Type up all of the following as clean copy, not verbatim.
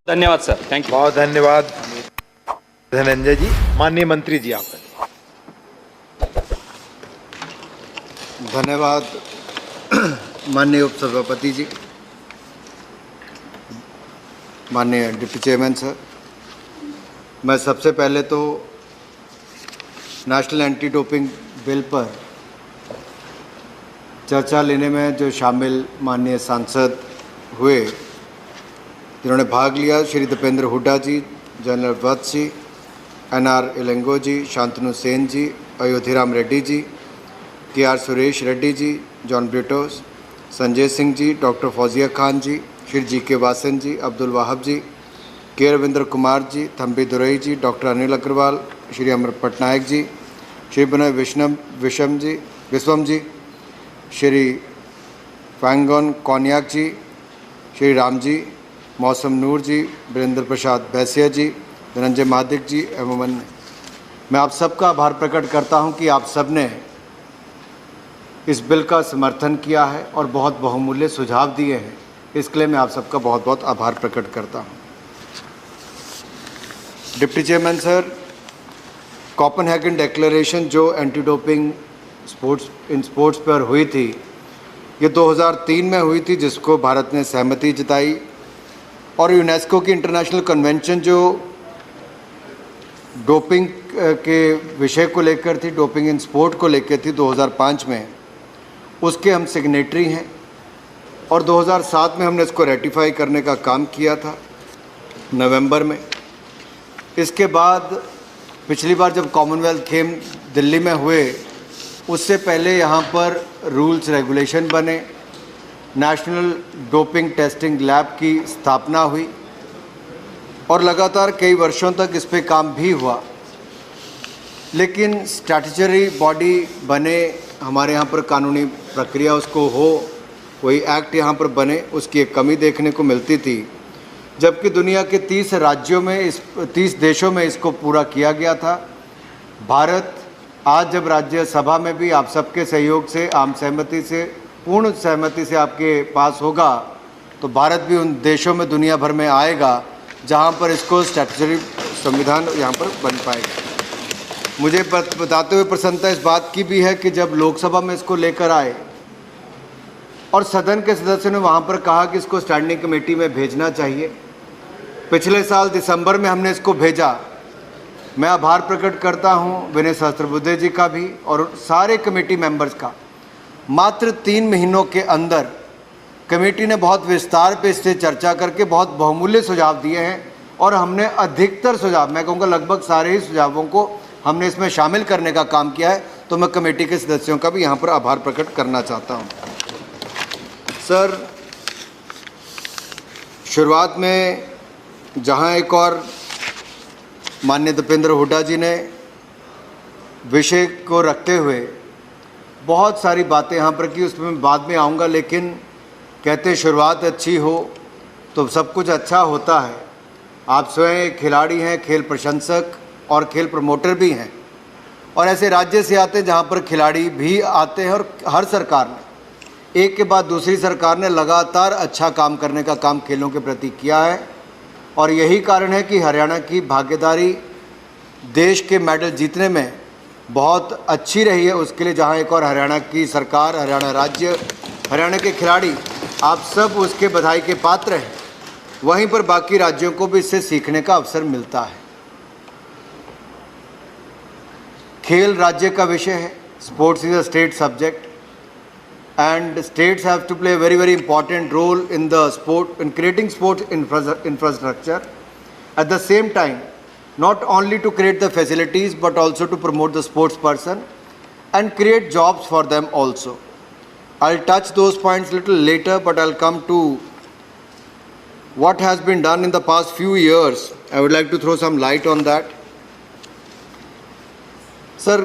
धन्यवाद sir, thank you. बहुत धन्यवाद धनंजय जी। माननीय मंत्री जी, आप धन्यवाद माननीय उपसभापति जी, माननीय डिप्टी चेयरमैन सर। मैं सबसे पहले तो नेशनल एंटी डोपिंग बिल पर चर्चा लेने में जो शामिल माननीय सांसद हुए, जिन्होंने भाग लिया, श्री दीपेंद्र हुड्डा जी, जनरल वत्स जी, NR इलेंगो जी, शांतनु सेन जी, अयोध्याराम Reddy ji, KR Suresh Reddy ji, John Britto's, Sanjay Singh ji, doctor Fauzia Khan जी, श्री GK वासन जी, अब्दुल वाहब जी, K रविंद्र कुमार जी, थम्बी दुरई जी, डॉक्टर अनिल अग्रवाल, श्री अमर पटनायक जी, श्री विनय विश्वम जी, श्री फैंगोन कौनियाक जी, श्री राम जी, मौसम नूर जी, वीरेंद्र प्रसाद बैसिया जी, धनंजय महादिक जी एवं अन्य, मैं आप सबका आभार प्रकट करता हूं कि आप सब ने इस बिल का समर्थन किया है और बहुत बहुमूल्य सुझाव दिए हैं। इसके लिए मैं आप सबका बहुत बहुत आभार प्रकट करता हूं। Deputy chairman sir, Copenhagen declaration जो एंटी डोपिंग स्पोर्ट्स पर हुई थी, ये 2003 में हुई थी, जिसको भारत ने सहमति जताई, और यूनेस्को की इंटरनेशनल कन्वेंशन जो डोपिंग के विषय को लेकर थी, डोपिंग इन स्पोर्ट को लेकर थी 2005 में, उसके हम सिग्नेटरी हैं, और 2007 में हमने इसको रेटिफाई करने का काम किया था नवंबर में। इसके बाद पिछली बार जब कॉमनवेल्थ गेम दिल्ली में हुए, उससे पहले यहाँ पर रूल्स रेगुलेशन बने, नेशनल डोपिंग टेस्टिंग लैब की स्थापना हुई, और लगातार कई वर्षों तक इस पे काम भी हुआ, लेकिन स्टैट्यूटरी बॉडी बने, हमारे यहाँ पर कानूनी प्रक्रिया उसको हो, कोई एक्ट यहाँ पर बने, उसकी एक कमी देखने को मिलती थी। जबकि दुनिया के 30 राज्यों में 30 देशों में इसको पूरा किया गया था। भारत आज जब राज्यसभा में भी आप सबके सहयोग से, आम सहमति से, पूर्ण सहमति से आपके पास होगा, तो भारत भी उन देशों में दुनिया भर में आएगा जहाँ पर इसको स्टैट्यूटरी संविधान यहाँ पर बन पाएगा। मुझे बताते हुए प्रसन्नता इस बात की भी है कि जब लोकसभा में इसको लेकर आए और सदन के सदस्यों ने वहाँ पर कहा कि इसको स्टैंडिंग कमेटी में भेजना चाहिए, पिछले साल दिसंबर में हमने इसको भेजा। मैं आभार प्रकट करता हूँ विनय सहस्त्रबुद्धे जी का भी और सारे कमेटी मेंबर्स का। मात्र 3 महीनों के अंदर कमेटी ने बहुत विस्तार पे इससे चर्चा करके बहुत बहुमूल्य सुझाव दिए हैं, और हमने अधिकतर सुझाव, मैं कहूँगा लगभग सारे ही सुझावों को हमने इसमें शामिल करने का काम किया है। तो मैं कमेटी के सदस्यों का भी यहाँ पर आभार प्रकट करना चाहता हूँ। सर, शुरुआत में जहाँ एक और माननीय दीपेंद्र हुड्डा जी ने विषय को रखते हुए बहुत सारी बातें यहाँ पर की, उसमें मैं बाद में आऊँगा, लेकिन कहते शुरुआत अच्छी हो तो सब कुछ अच्छा होता है। आप स्वयं एक खिलाड़ी हैं, खेल प्रशंसक और खेल प्रमोटर भी हैं, और ऐसे राज्य से आते हैं जहाँ पर खिलाड़ी भी आते हैं, और हर सरकार ने एक के बाद दूसरी सरकार ने लगातार अच्छा काम करने का काम खेलों के प्रति किया है, और यही कारण है कि हरियाणा की भागीदारी देश के मेडल जीतने में बहुत अच्छी रही है। उसके लिए जहाँ एक और हरियाणा की सरकार, हरियाणा राज्य, हरियाणा के खिलाड़ी, आप सब उसके बधाई के पात्र हैं, वहीं पर बाकी राज्यों को भी इससे सीखने का अवसर मिलता है। खेल राज्य का विषय है, sports is a state subject, and states have to play a very important role in the sport, in creating sports infrastructure. At the same time, not only to create the facilities but also to promote the sports person and create jobs for them also. I'll touch those points little later, but I'll come to what has been done in the past few years. I would like to throw some light on that. Sir,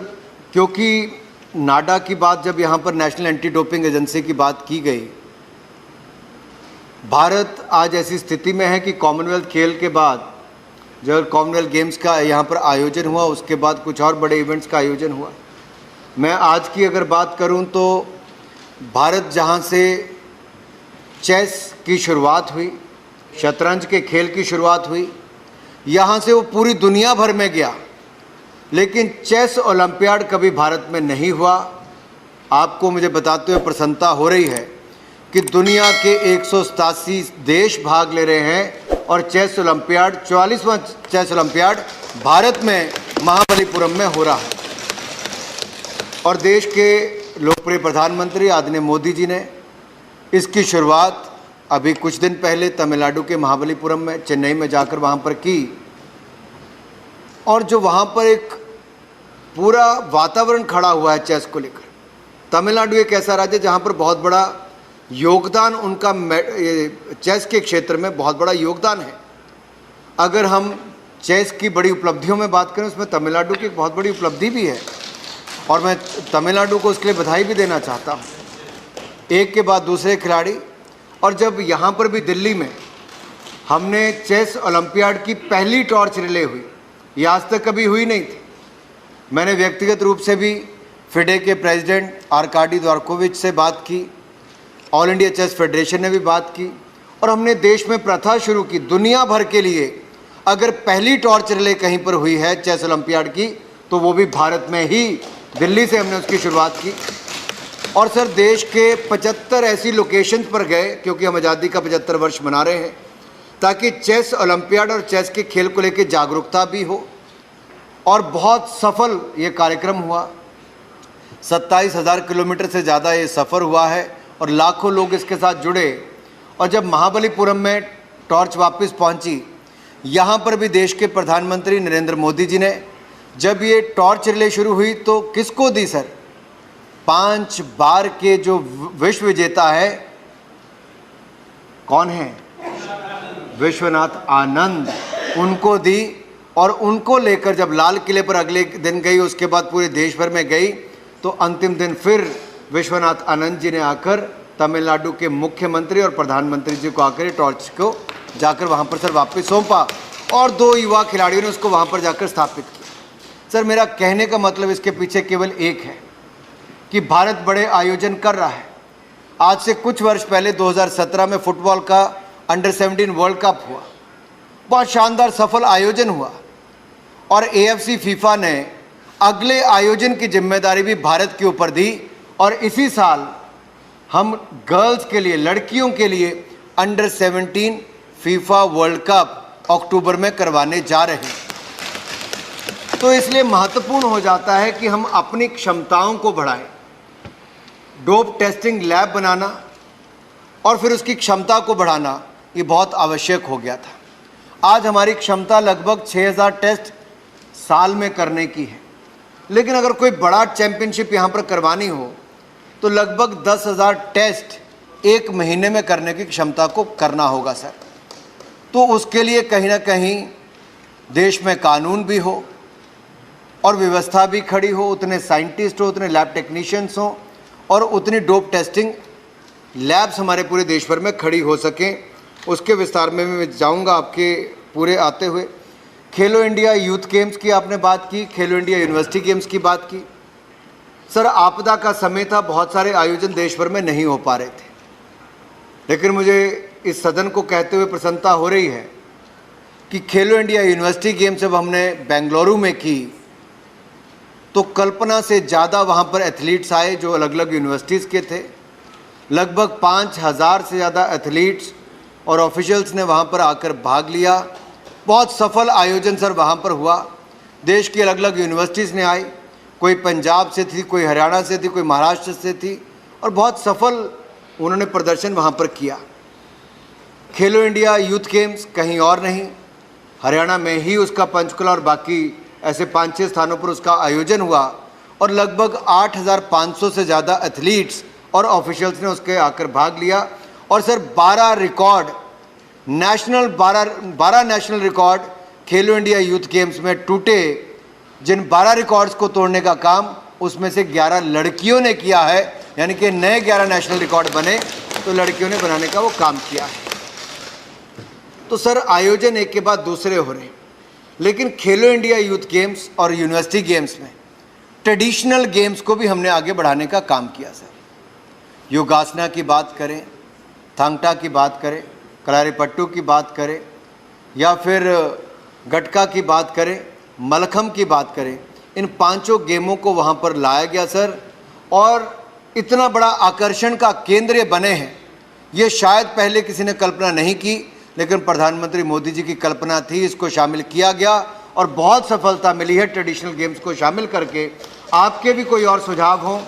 क्योंकि नाडा की बात जब यहाँ पर national anti doping agency की बात की गई, भारत आज ऐसी स्थिति में है कि कॉमनवेल्थ खेल के बाद जब कॉमनवेल्थ गेम्स का यहाँ पर आयोजन हुआ, उसके बाद कुछ और बड़े इवेंट्स का आयोजन हुआ। मैं आज की अगर बात करूँ तो भारत जहाँ से चेस की शुरुआत हुई, शतरंज के खेल की शुरुआत हुई, यहाँ से वो पूरी दुनिया भर में गया, लेकिन चेस ओलंपियाड कभी भारत में नहीं हुआ। आपको मुझे बताते हुए प्रसन्नता हो रही है कि दुनिया के 187 देश भाग ले रहे हैं और चेस ओलंपियाड 44वां चेस ओलंपियाड भारत में महाबलीपुरम में हो रहा है। और देश के लोकप्रिय प्रधानमंत्री आदरणीय मोदी जी ने इसकी शुरुआत अभी कुछ दिन पहले तमिलनाडु के महाबलीपुरम में, चेन्नई में जाकर वहाँ पर की। और जो वहाँ पर एक पूरा वातावरण खड़ा हुआ है चेस को लेकर। तमिलनाडु एक ऐसा राज्य जहाँ पर बहुत बड़ा योगदान उनका चेस के क्षेत्र में बहुत बड़ा योगदान है। अगर हम चेस की बड़ी उपलब्धियों में बात करें, उसमें तमिलनाडु की एक बहुत बड़ी उपलब्धि भी है और मैं तमिलनाडु को उसके लिए बधाई भी देना चाहता हूँ। एक के बाद दूसरे खिलाड़ी। और जब यहाँ पर भी दिल्ली में हमने चेस ओलंपियाड की पहली टॉर्च रिले हुई, ये आज तक कभी हुई नहीं थी। मैंने व्यक्तिगत रूप से भी फिडे के प्रेसिडेंट आर्काडी द्वारकोविच से बात की, ऑल इंडिया चेस फेडरेशन ने भी बात की और हमने देश में प्रथा शुरू की। दुनिया भर के लिए अगर पहली टॉर्च रिले कहीं पर हुई है चेस ओलंपियाड की, तो वो भी भारत में ही, दिल्ली से हमने उसकी शुरुआत की। और सर, देश के 75 ऐसी लोकेशंस पर गए, क्योंकि हम आज़ादी का 75 वर्ष मना रहे हैं, ताकि चेस ओलंपियाड और चेस के खेल को लेकर जागरूकता भी हो। और बहुत सफल ये कार्यक्रम हुआ। 27,000 किलोमीटर से ज़्यादा ये सफ़र हुआ है और लाखों लोग इसके साथ जुड़े। और जब महाबलीपुरम में टॉर्च वापस पहुंची, यहाँ पर भी देश के प्रधानमंत्री नरेंद्र मोदी जी ने जब ये टॉर्च रिले शुरू हुई तो किसको दी सर? 5 बार के जो विश्व विजेता है, कौन है? विश्वनाथ आनंद, उनको दी। और उनको लेकर जब लाल किले पर अगले दिन गई, उसके बाद पूरे देश भर में गई, तो अंतिम दिन फिर विश्वनाथ आनंद जी ने आकर तमिलनाडु के मुख्यमंत्री और प्रधानमंत्री जी को आकर टॉर्च को जाकर वहाँ पर सर वापस सौंपा और 2 युवा खिलाड़ियों ने उसको वहाँ पर जाकर स्थापित किया। सर, मेरा कहने का मतलब इसके पीछे केवल एक है कि भारत बड़े आयोजन कर रहा है। आज से कुछ वर्ष पहले 2017 में फुटबॉल का अंडर 17 वर्ल्ड कप हुआ, बहुत शानदार सफल आयोजन हुआ और AFC फीफा ने अगले आयोजन की जिम्मेदारी भी भारत के ऊपर दी। और इसी साल हम गर्ल्स के लिए, लड़कियों के लिए अंडर 17 फीफा वर्ल्ड कप अक्टूबर में करवाने जा रहे हैं। तो इसलिए महत्वपूर्ण हो जाता है कि हम अपनी क्षमताओं को बढ़ाएं। डोप टेस्टिंग लैब बनाना और फिर उसकी क्षमता को बढ़ाना, ये बहुत आवश्यक हो गया था। आज हमारी क्षमता लगभग 6000 टेस्ट साल में करने की है, लेकिन अगर कोई बड़ा चैंपियनशिप यहाँ पर करवानी हो तो लगभग 10,000 टेस्ट 1 महीने में करने की क्षमता को करना होगा सर। तो उसके लिए कहीं ना कहीं देश में कानून भी हो और व्यवस्था भी खड़ी हो, उतने साइंटिस्ट हो, उतने लैब टेक्नीशियंस हों और उतनी डोप टेस्टिंग लैब्स हमारे पूरे देश भर में खड़ी हो सकें। उसके विस्तार में मैं जाऊंगा आपके पूरे आते हुए। खेलो इंडिया यूथ गेम्स की आपने बात की, खेलो इंडिया यूनिवर्सिटी गेम्स की बात की। सर, आपदा का समय था, बहुत सारे आयोजन देश भर में नहीं हो पा रहे थे, लेकिन मुझे इस सदन को कहते हुए प्रसन्नता हो रही है कि खेलो इंडिया यूनिवर्सिटी गेम्स जब हमने बेंगलुरु में की तो कल्पना से ज़्यादा वहाँ पर एथलीट्स आए जो अलग अलग यूनिवर्सिटीज़ के थे। लगभग 5000 से ज़्यादा एथलीट्स और ऑफिशियल्स ने वहाँ पर आकर भाग लिया। बहुत सफल आयोजन सर वहाँ पर हुआ। देश की अलग अलग यूनिवर्सिटीज़ ने आई, कोई पंजाब से थी, कोई हरियाणा से थी, कोई महाराष्ट्र से थी और बहुत सफल उन्होंने प्रदर्शन वहाँ पर किया। खेलो इंडिया यूथ गेम्स कहीं और नहीं, हरियाणा में ही उसका पंचकुला और बाकी ऐसे 5-6 स्थानों पर उसका आयोजन हुआ और लगभग 8500 से ज़्यादा एथलीट्स और ऑफिशियल्स ने उसके आकर भाग लिया। और sir 12 record national 12 national record खेलो इंडिया यूथ गेम्स में टूटे। जिन 12 रिकॉर्ड्स को तोड़ने का काम उसमें से 11 लड़कियों ने किया है, यानी कि नए 11 नेशनल रिकॉर्ड बने तो लड़कियों ने बनाने का वो काम किया है। तो सर आयोजन एक के बाद दूसरे हो रहे, लेकिन खेलो इंडिया यूथ गेम्स और यूनिवर्सिटी गेम्स में ट्रेडिशनल गेम्स को भी हमने आगे बढ़ाने का काम किया सर। योगासना की बात करें, थांग टा की बात करें, कलारीपट्टू की बात करें या फिर गटका की बात करें, मलखम की बात करें, इन पांचों गेमों को वहाँ पर लाया गया सर, और इतना बड़ा आकर्षण का केंद्र ये बने हैं, ये शायद पहले किसी ने कल्पना नहीं की, लेकिन प्रधानमंत्री मोदी जी की कल्पना थी, इसको शामिल किया गया और बहुत सफलता मिली है ट्रेडिशनल गेम्स को शामिल करके। आपके भी कोई और सुझाव हों,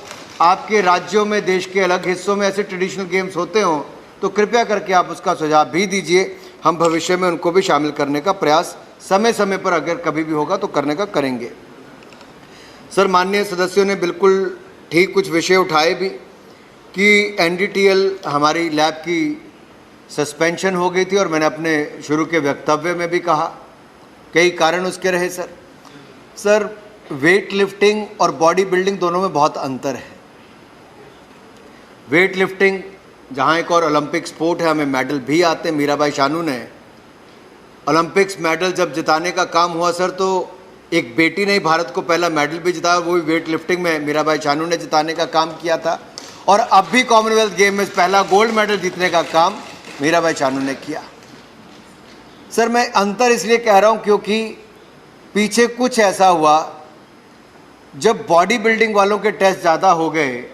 आपके राज्यों में, देश के अलग हिस्सों में ऐसे ट्रेडिशनल गेम्स होते हों, तो कृपया करके आप उसका सुझाव भी दीजिए। हम भविष्य में उनको भी शामिल करने का प्रयास समय समय पर अगर कभी भी होगा तो करने का करेंगे। सर, माननीय सदस्यों ने बिल्कुल ठीक कुछ विषय उठाए भी कि NDTL हमारी लैब की सस्पेंशन हो गई थी, और मैंने अपने शुरू के वक्तव्य में भी कहा कई कारण उसके रहे सर। वेट लिफ्टिंग और बॉडी बिल्डिंग दोनों में बहुत अंतर है। वेट लिफ्टिंग जहाँ एक और ओलंपिक स्पोर्ट है, हमें मेडल भी आते हैं। मीराबाई चानू ने ओलंपिक्स मेडल जब जिताने का काम हुआ सर, तो एक बेटी ने भारत को पहला मेडल भी जिताया, वो भी वेट लिफ्टिंग में मीराबाई चानू ने जिताने का काम किया था। और अब भी कॉमनवेल्थ गेम में पहला गोल्ड मेडल जीतने का काम मीराबाई चानू ने किया। सर, मैं अंतर इसलिए कह रहा हूँ क्योंकि पीछे कुछ ऐसा हुआ, जब बॉडी बिल्डिंग वालों के टेस्ट ज़्यादा हो गए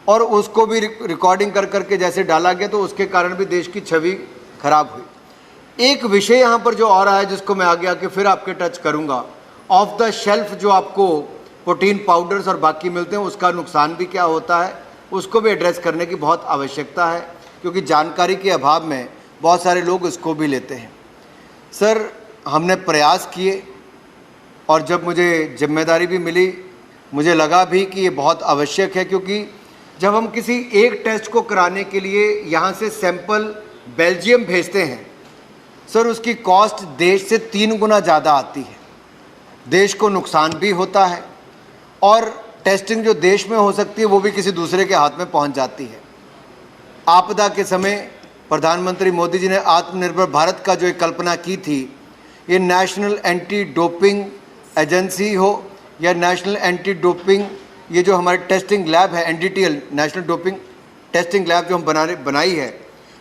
और उसको भी रिकॉर्डिंग कर करके जैसे डाला गया, तो उसके कारण भी देश की छवि खराब हुई। एक विषय यहाँ पर जो और आया, जिसको मैं आगे आके फिर आपके टच करूँगा, ऑफ द शेल्फ जो आपको प्रोटीन पाउडर्स और बाकी मिलते हैं, उसका नुकसान भी क्या होता है, उसको भी एड्रेस करने की बहुत आवश्यकता है, क्योंकि जानकारी के अभाव में बहुत सारे लोग उसको भी लेते हैं। सर, हमने प्रयास किए और जब मुझे जिम्मेदारी भी मिली, मुझे लगा भी कि ये बहुत आवश्यक है, क्योंकि जब हम किसी एक टेस्ट को कराने के लिए यहाँ से सैंपल बेल्जियम भेजते हैं सर, उसकी कॉस्ट देश से 3 गुना ज़्यादा आती है। देश को नुकसान भी होता है और टेस्टिंग जो देश में हो सकती है वो भी किसी दूसरे के हाथ में पहुंच जाती है। आपदा के समय प्रधानमंत्री मोदी जी ने आत्मनिर्भर भारत का जो एक कल्पना की थी, ये नेशनल एंटी डोपिंग एजेंसी हो या नेशनल एंटी डोपिंग, ये जो हमारी टेस्टिंग लैब है NDTL, national doping testing lab जो हम बनाई है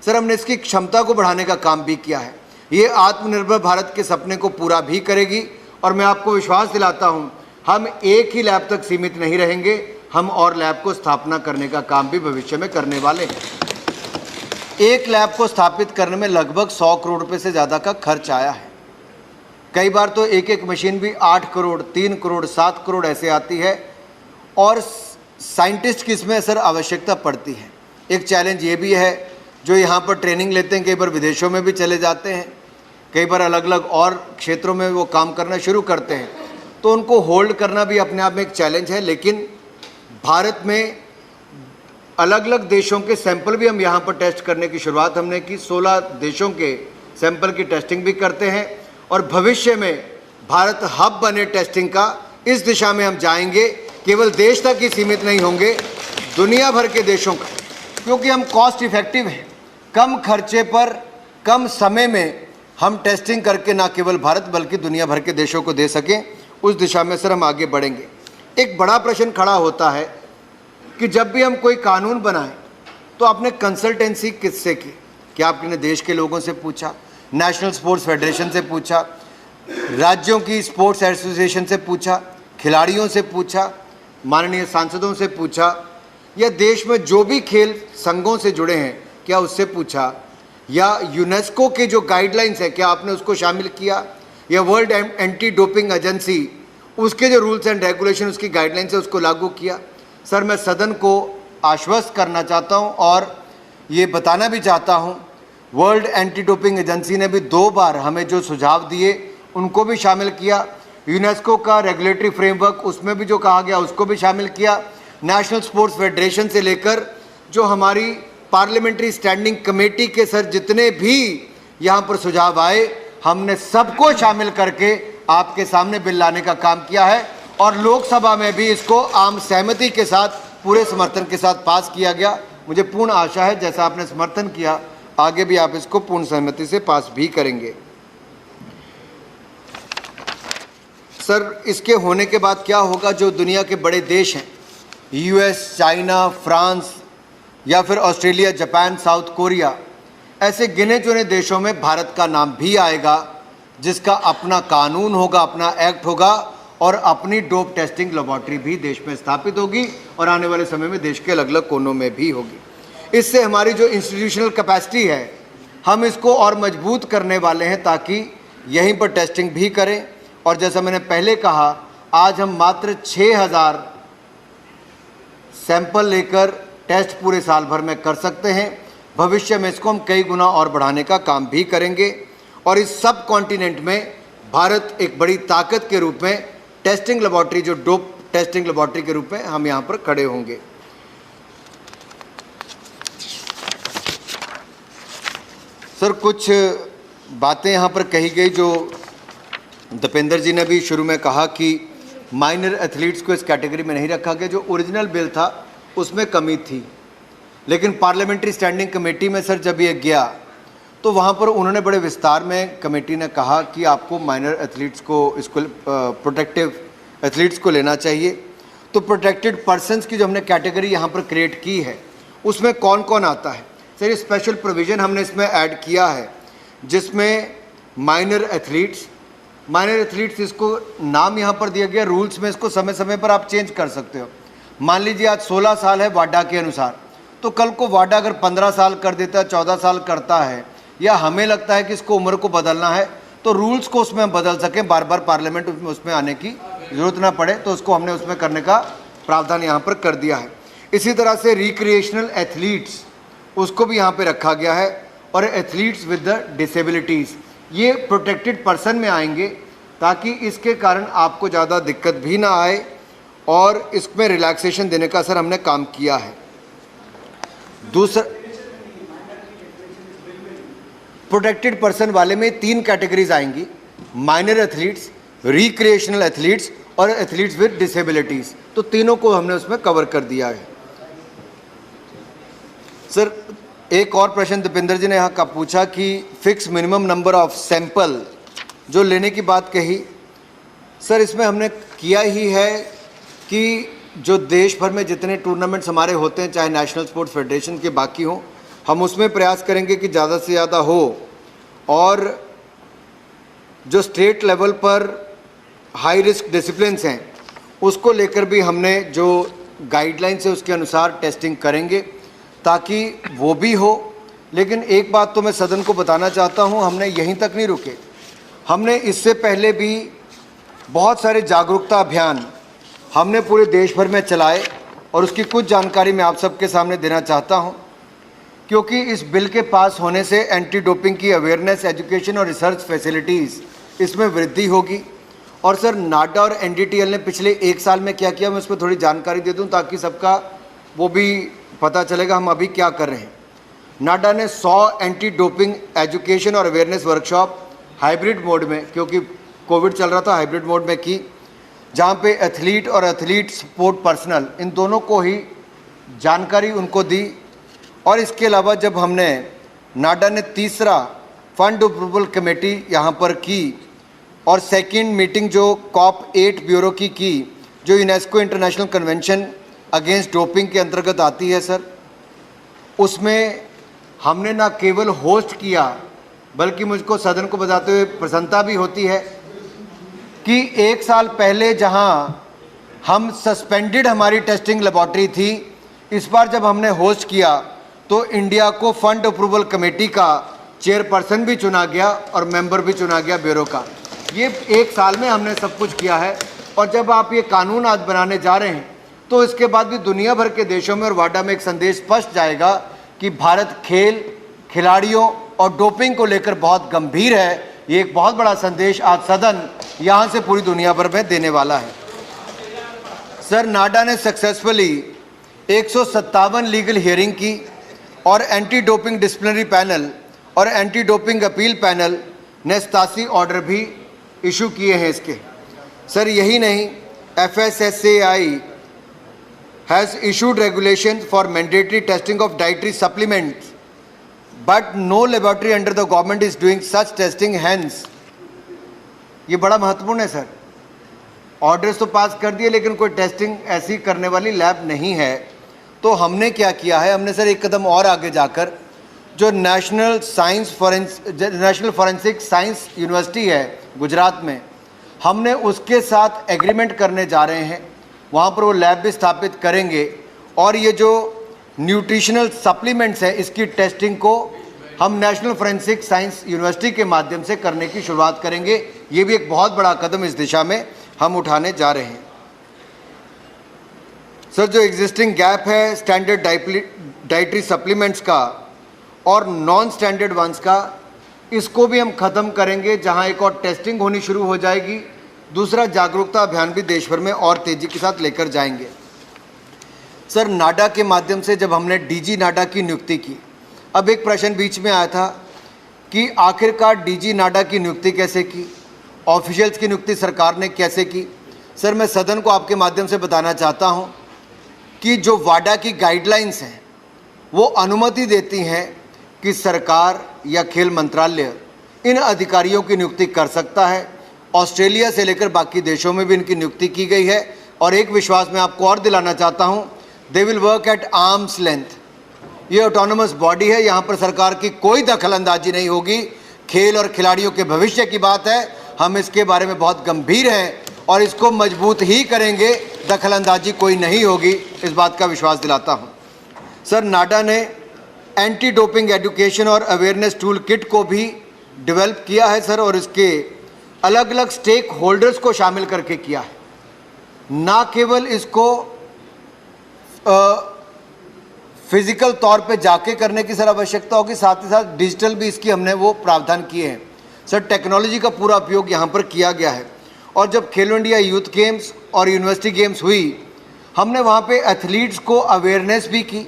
सर, हमने इसकी क्षमता को बढ़ाने का काम भी किया है। ये आत्मनिर्भर भारत के सपने को पूरा भी करेगी, और मैं आपको विश्वास दिलाता हूँ, हम एक ही लैब तक सीमित नहीं रहेंगे, हम और लैब को स्थापना करने का काम भी भविष्य में करने वाले हैं। एक लैब को स्थापित करने में लगभग 100 करोड़ रुपए से ज़्यादा का खर्च आया है। कई बार तो एक मशीन भी 8 करोड़, 3 करोड़, 7 करोड़ ऐसे आती है, और साइंटिस्ट की इसमें सर आवश्यकता पड़ती है। एक चैलेंज ये भी है, जो यहाँ पर ट्रेनिंग लेते हैं, कई बार विदेशों में भी चले जाते हैं, कई बार अलग अलग और क्षेत्रों में वो काम करना शुरू करते हैं, तो उनको होल्ड करना भी अपने आप में एक चैलेंज है। लेकिन भारत में अलग अलग देशों के सैंपल भी हम यहाँ पर टेस्ट करने की शुरुआत हमने की। 16 देशों के सैंपल की टेस्टिंग भी करते हैं, और भविष्य में भारत हब बने टेस्टिंग का, इस दिशा में हम जाएंगे। केवल देश तक ही सीमित नहीं होंगे, दुनिया भर के देशों का, क्योंकि हम कॉस्ट इफेक्टिव हैं। कम खर्चे पर कम समय में हम टेस्टिंग करके ना केवल भारत बल्कि दुनिया भर के देशों को दे सकें, उस दिशा में सर हम आगे बढ़ेंगे। एक बड़ा प्रश्न खड़ा होता है कि जब भी हम कोई कानून बनाएं तो आपने कंसल्टेंसी किससे की? क्या आपने देश के लोगों से पूछा, नेशनल स्पोर्ट्स फेडरेशन से पूछा, राज्यों की स्पोर्ट्स एसोसिएशन से पूछा, खिलाड़ियों से पूछा, माननीय सांसदों से पूछा, या देश में जो भी खेल संघों से जुड़े हैं क्या उससे पूछा, या यूनेस्को के जो गाइडलाइंस है क्या आपने उसको शामिल किया, या वर्ल्ड एंटी डोपिंग एजेंसी उसके जो रूल्स एंड रेगुलेशन उसकी गाइडलाइंस है उसको लागू किया? सर, मैं सदन को आश्वस्त करना चाहता हूं और ये बताना भी चाहता हूं, वर्ल्ड एंटी डोपिंग एजेंसी ने भी 2 बार हमें जो सुझाव दिए उनको भी शामिल किया। यूनेस्को का रेगुलेटरी फ्रेमवर्क, उसमें भी जो कहा गया उसको भी शामिल किया। नेशनल स्पोर्ट्स फेडरेशन से लेकर जो हमारी पार्लियामेंट्री स्टैंडिंग कमेटी के सर जितने भी यहाँ पर सुझाव आए, हमने सबको शामिल करके आपके सामने बिल लाने का काम किया है, और लोकसभा में भी इसको आम सहमति के साथ, पूरे समर्थन के साथ पास किया गया। मुझे पूर्ण आशा है जैसा आपने समर्थन किया, आगे भी आप इसको पूर्ण सहमति से पास भी करेंगे। सर, इसके होने के बाद क्या होगा? जो दुनिया के बड़े देश हैं, US, चाइना, फ्रांस या फिर ऑस्ट्रेलिया, जापान, साउथ कोरिया, ऐसे गिने चुने देशों में भारत का नाम भी आएगा, जिसका अपना कानून होगा, अपना एक्ट होगा और अपनी डोप टेस्टिंग लेबोरेटरी भी देश में स्थापित होगी और आने वाले समय में देश के अलग अलग कोनों में भी होगी। इससे हमारी जो इंस्टीट्यूशनल कैपेसिटी है, हम इसको और मजबूत करने वाले हैं ताकि यहीं पर टेस्टिंग भी करें। और जैसा मैंने पहले कहा, आज हम मात्र 6000 सैंपल लेकर टेस्ट पूरे साल भर में कर सकते हैं। भविष्य में इसको हम कई गुना और बढ़ाने का काम भी करेंगे और इस सब कॉन्टिनेंट में भारत एक बड़ी ताकत के रूप में टेस्टिंग लेबोरेटरी, जो डोप टेस्टिंग लेबोरेटरी के रूप में हम यहाँ पर खड़े होंगे। सर, कुछ बातें यहाँ पर कही गई जो दीपेंद्र जी ने भी शुरू में कहा कि माइनर एथलीट्स को इस कैटेगरी में नहीं रखा गया। जो ओरिजिनल बिल था उसमें कमी थी, लेकिन पार्लियामेंट्री स्टैंडिंग कमेटी में सर जब ये गया तो वहाँ पर उन्होंने बड़े विस्तार में, कमेटी ने कहा कि आपको माइनर एथलीट्स को, इसको प्रोटेक्टिव एथलीट्स को लेना चाहिए। तो प्रोटेक्टेड पर्सन्स की जो हमने कैटेगरी यहाँ पर क्रिएट की है, उसमें कौन कौन आता है सर? ये स्पेशल प्रोविज़न हमने इसमें ऐड किया है, जिसमें माइनर एथलीट्स, इसको नाम यहाँ पर दिया गया। रूल्स में इसको समय समय पर आप चेंज कर सकते हो। मान लीजिए आज 16 साल है वाडा के अनुसार, तो कल को वाडा अगर 15 साल कर देता है, 14 साल करता है, या हमें लगता है कि इसको उम्र को बदलना है, तो रूल्स को उसमें हम बदल सकें, बार बार पार्लियामेंट उसमें आने की ज़रूरत ना पड़े, तो उसको हमने उसमें करने का प्रावधान यहाँ पर कर दिया है। इसी तरह से रिक्रिएशनल एथलीट्स, उसको भी यहाँ पर रखा गया है। और एथलीट्स विद द डिसेबिलिटीज़, ये प्रोटेक्टेड पर्सन में आएंगे ताकि इसके कारण आपको ज़्यादा दिक्कत भी ना आए और इसमें रिलैक्सेशन देने का सर हमने काम किया है। दूसरा, प्रोटेक्टेड पर्सन वाले में 3 कैटेगरीज आएंगी: माइनर एथलीट्स, रिक्रिएशनल एथलीट्स और एथलीट्स विद डिसेबिलिटीज़। तो तीनों को हमने उसमें कवर कर दिया है। सर, एक और प्रश्न दीपेंद्र जी ने यहाँ का पूछा कि fix minimum number of sample जो लेने की बात कही। सर, इसमें हमने किया ही है कि जो देश भर में जितने टूर्नामेंट्स हमारे होते हैं, चाहे नेशनल स्पोर्ट्स फेडरेशन के बाकी हों, हम उसमें प्रयास करेंगे कि ज़्यादा से ज़्यादा हो। और जो स्टेट लेवल पर हाई रिस्क डिसिप्लिन्स हैं, उसको लेकर भी हमने जो गाइडलाइंस है उसके अनुसार टेस्टिंग करेंगे ताकि वो भी हो। लेकिन एक बात तो मैं सदन को बताना चाहता हूँ, हमने यहीं तक नहीं रुके। हमने इससे पहले भी बहुत सारे जागरूकता अभियान हमने पूरे देश भर में चलाए और उसकी कुछ जानकारी मैं आप सबके सामने देना चाहता हूं, क्योंकि इस बिल के पास होने से एंटी डोपिंग की अवेयरनेस, एजुकेशन और रिसर्च फैसिलिटीज़ इसमें वृद्धि होगी। और सर, नाडा और एनडीटीएल ने पिछले 1 साल में क्या किया, मैं उस पर थोड़ी जानकारी दे दूं ताकि सबका वो भी पता चलेगा हम अभी क्या कर रहे हैं। नाडा ने 100 एंटी डोपिंग एजुकेशन और अवेयरनेस वर्कशॉप हाइब्रिड मोड में, क्योंकि कोविड चल रहा था, हाइब्रिड मोड में की, जहाँ पे एथलीट और एथलीट सपोर्ट पर्सनल, इन दोनों को ही जानकारी उनको दी। और इसके अलावा जब हमने, नाडा ने तीसरा फंड अप्रूवल कमेटी यहाँ पर की और सेकंड मीटिंग जो कॉप 8 ब्यूरो की, जो UNESCO international convention against doping के अंतर्गत आती है सर, उसमें हमने ना केवल होस्ट किया बल्कि मुझको सदन को बताते हुए प्रसन्नता भी होती है कि 1 साल पहले जहां हम सस्पेंडेड हमारी टेस्टिंग लेबोरेटरी थी, इस बार जब हमने होस्ट किया तो इंडिया को फंड अप्रूवल कमेटी का चेयरपर्सन भी चुना गया और मेंबर भी चुना गया ब्यूरो का। ये 1 साल में हमने सब कुछ किया है। और जब आप ये कानून आज बनाने जा रहे हैं तो इसके बाद भी दुनिया भर के देशों में और वाडा में एक संदेश स्पष्ट जाएगा कि भारत खेल, खिलाड़ियों और डोपिंग को लेकर बहुत गंभीर है। ये एक बहुत बड़ा संदेश आज सदन यहाँ से पूरी दुनिया भर में देने वाला है। सर, नाडा ने सक्सेसफुली 157 लीगल हियरिंग की और एंटी डोपिंग डिसिप्लिनरी पैनल और एंटी डोपिंग अपील पैनल ने 87 ऑर्डर भी इशू किए हैं इसके। सर, यही नहीं, FSSAI has issued regulations for mandatory testing of dietary supplements, but no laboratory under the government is doing such testing. Hence, ये बड़ा महत्वपूर्ण है सर। ऑर्डर्स तो पास कर दिए लेकिन कोई टेस्टिंग ऐसी करने वाली लैब नहीं है। तो हमने क्या किया है, हमने सर एक कदम और आगे जाकर जो नेशनल फॉरेंसिक साइंस यूनिवर्सिटी है गुजरात में, हमने उसके साथ एग्रीमेंट करने जा रहे हैं। वहाँ पर वो लैब भी स्थापित करेंगे और ये जो न्यूट्रिशनल सप्लीमेंट्स हैं इसकी टेस्टिंग को हम नेशनल फॉरेंसिक साइंस यूनिवर्सिटी के माध्यम से करने की शुरुआत करेंगे। ये भी एक बहुत बड़ा कदम इस दिशा में हम उठाने जा रहे हैं। सर, जो एग्जिस्टिंग गैप है स्टैंडर्ड डाइटरी सप्लीमेंट्स का और नॉन स्टैंडर्ड वंस का, इसको भी हम ख़त्म करेंगे, जहां एक और टेस्टिंग होनी शुरू हो जाएगी। दूसरा, जागरूकता अभियान भी देश भर में और तेज़ी के साथ लेकर जाएंगे। सर, नाडा के माध्यम से जब हमने डीजी नाडा की नियुक्ति की, अब एक प्रश्न बीच में आया था कि आखिरकार डीजी नाडा की नियुक्ति कैसे की, ऑफिशियल्स की नियुक्ति सरकार ने कैसे की। सर, मैं सदन को आपके माध्यम से बताना चाहता हूं कि जो वाडा की गाइडलाइंस हैं वो अनुमति देती हैं कि सरकार या खेल मंत्रालय इन अधिकारियों की नियुक्ति कर सकता है। ऑस्ट्रेलिया से लेकर बाकी देशों में भी इनकी नियुक्ति की गई है और एक विश्वास मैं आपको और दिलाना चाहता हूं, they will work at arms length. ये ऑटोनोमस बॉडी है, यहाँ पर सरकार की कोई दखल अंदाजी नहीं होगी। खेल और खिलाड़ियों के भविष्य की बात है, हम इसके बारे में बहुत गंभीर हैं और इसको मजबूत ही करेंगे, दखल अंदाजी कोई नहीं होगी, इस बात का विश्वास दिलाता हूँ। सर, नाडा ने एंटी डोपिंग एजुकेशन और अवेयरनेस टूल किट को भी डेवलप किया है सर, और इसके अलग अलग स्टेक होल्डर्स को शामिल करके किया है। ना केवल इसको फिजिकल तौर पे जाके करने की सर आवश्यकता होगी, साथ ही साथ डिजिटल भी इसकी हमने वो प्रावधान किए हैं। सर, टेक्नोलॉजी का पूरा उपयोग यहाँ पर किया गया है। और जब खेलो इंडिया यूथ गेम्स और यूनिवर्सिटी गेम्स हुई, हमने वहाँ पे एथलीट्स को अवेयरनेस भी की,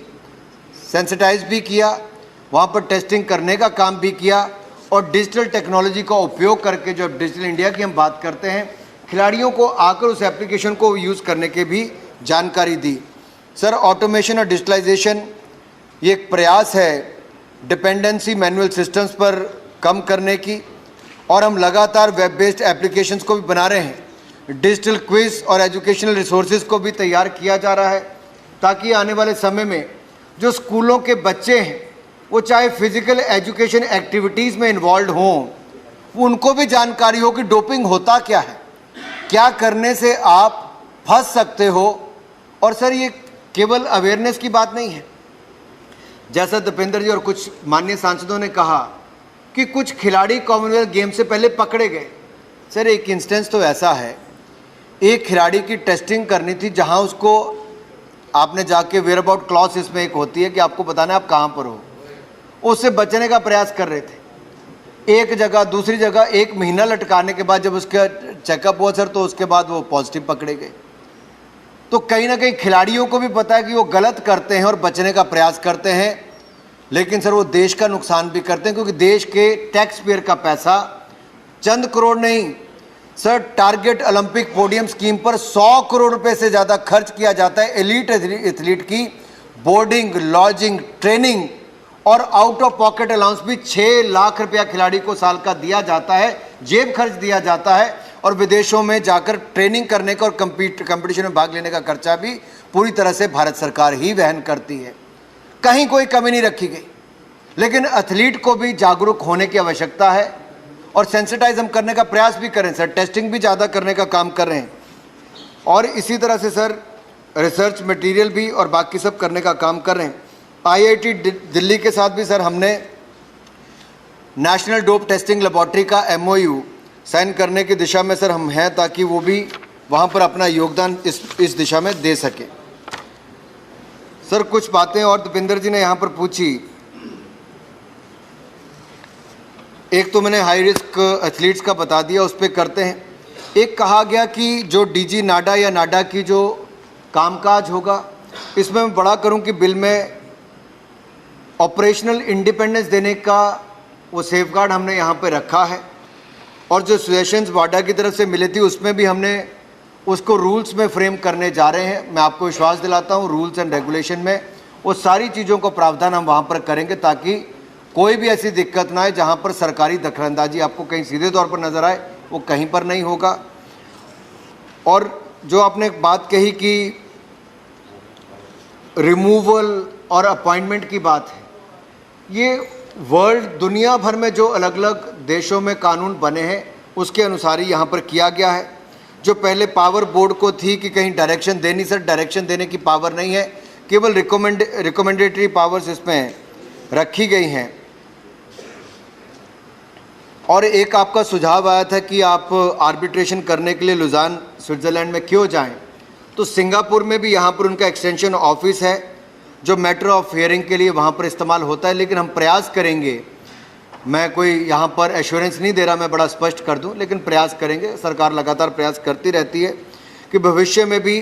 सेंसिटाइज भी किया, वहाँ पर टेस्टिंग करने का काम भी किया और डिजिटल टेक्नोलॉजी का उपयोग करके, जब डिजिटल इंडिया की हम बात करते हैं, खिलाड़ियों को आकर उस एप्लीकेशन को यूज़ करने के भी जानकारी दी। सर, ऑटोमेशन और डिजिटलाइजेशन ये एक प्रयास है डिपेंडेंसी मैनुअल सिस्टम्स पर कम करने की, और हम लगातार वेब बेस्ड एप्लीकेशंस को भी बना रहे हैं। डिजिटल क्विज और एजुकेशनल रिसोर्सेज को भी तैयार किया जा रहा है ताकि आने वाले समय में जो स्कूलों के बच्चे हैं वो चाहे फिजिकल एजुकेशन एक्टिविटीज़ में इन्वॉल्व हों, उनको भी जानकारी हो कि डोपिंग होता क्या है, क्या करने से आप फंस सकते हो। और सर, ये केवल अवेयरनेस की बात नहीं है, जैसा दीपेंद्र जी और कुछ माननीय सांसदों ने कहा कि कुछ खिलाड़ी कॉमनवेल्थ गेम से पहले पकड़े गए। सर, एक इंस्टेंस तो ऐसा है, एक खिलाड़ी की टेस्टिंग करनी थी, जहां उसको आपने जाके वेयर अबाउट क्लॉज इसमें एक होती है कि आपको बताना है आप कहाँ पर हो, उससे बचने का प्रयास कर रहे थे। एक जगह दूसरी जगह 1 महीना लटकाने के बाद जब उसका चेकअप हुआ सर, तो उसके बाद वो पॉजिटिव पकड़े गए। तो कहीं ना कहीं खिलाड़ियों को भी पता है कि वो गलत करते हैं और बचने का प्रयास करते हैं, लेकिन सर वो देश का नुकसान भी करते हैं, क्योंकि देश के टैक्स पेयर का पैसा चंद करोड़ नहीं sir, target Olympic podium scheme पर 100 करोड़ रुपए से ज़्यादा खर्च किया जाता है। एलीट एथलीट की बोर्डिंग, लॉजिंग, ट्रेनिंग और आउट ऑफ पॉकेट अलाउंस भी 6 लाख रुपया खिलाड़ी को साल का दिया जाता है, जेब खर्च दिया जाता है, और विदेशों में जाकर ट्रेनिंग करने का और कंपटीशन में भाग लेने का खर्चा भी पूरी तरह से भारत सरकार ही वहन करती है। कहीं कोई कमी नहीं रखी गई, लेकिन एथलीट को भी जागरूक होने की आवश्यकता है और सेंसिटाइज हम करने का प्रयास भी करें सर, टेस्टिंग भी ज़्यादा करने का काम कर रहे हैं। और इसी तरह से सर रिसर्च मटेरियल भी और बाकी सब करने का काम कर रहे हैं। IIT दिल्ली के साथ भी सर हमने नेशनल डोप टेस्टिंग लेबॉर्ट्री का MOU साइन करने की दिशा में सर हम हैं, ताकि वो भी वहाँ पर अपना योगदान इस दिशा में दे सके। सर, कुछ बातें और दीपेंद्र जी ने यहाँ पर पूछी। एक तो मैंने हाई रिस्क एथलीट्स का बता दिया, उस पर करते हैं। एक कहा गया कि जो डीजी नाडा या नाडा की जो कामकाज होगा, इसमें मैं बड़ा करूं कि बिल में ऑपरेशनल इंडिपेंडेंस देने का वो सेफगार्ड हमने यहाँ पे रखा है, और जो सजेशंस वाडा की तरफ से मिले थी उसमें भी हमने उसको रूल्स में फ्रेम करने जा रहे हैं। मैं आपको विश्वास दिलाता हूँ रूल्स एंड रेगुलेशन में वो सारी चीज़ों को प्रावधान हम वहाँ पर करेंगे, ताकि कोई भी ऐसी दिक्कत ना आए जहाँ पर सरकारी दखलंदाजी आपको कहीं सीधे तौर पर नज़र आए, वो कहीं पर नहीं होगा। और जो आपने बात कही कि रिमूवल और अपॉइंटमेंट की बात है, ये वर्ल्ड दुनिया भर में जो अलग अलग देशों में कानून बने हैं उसके अनुसार ही यहाँ पर किया गया है। जो पहले पावर बोर्ड को थी कि कहीं डायरेक्शन देनी, सर डायरेक्शन देने की पावर नहीं है, केवल रिकमेंडेटरी पावर्स इसमें रखी गई हैं। और एक आपका सुझाव आया था कि आप आर्बिट्रेशन करने के लिए लुजान स्विट्ज़रलैंड में क्यों जाएं, तो सिंगापुर में भी यहाँ पर उनका एक्सटेंशन ऑफिस है जो मैटर ऑफ हियरिंग के लिए वहाँ पर इस्तेमाल होता है। लेकिन हम प्रयास करेंगे, मैं कोई यहाँ पर एश्योरेंस नहीं दे रहा, मैं बड़ा स्पष्ट कर दूँ, लेकिन प्रयास करेंगे, सरकार लगातार प्रयास करती रहती है कि भविष्य में भी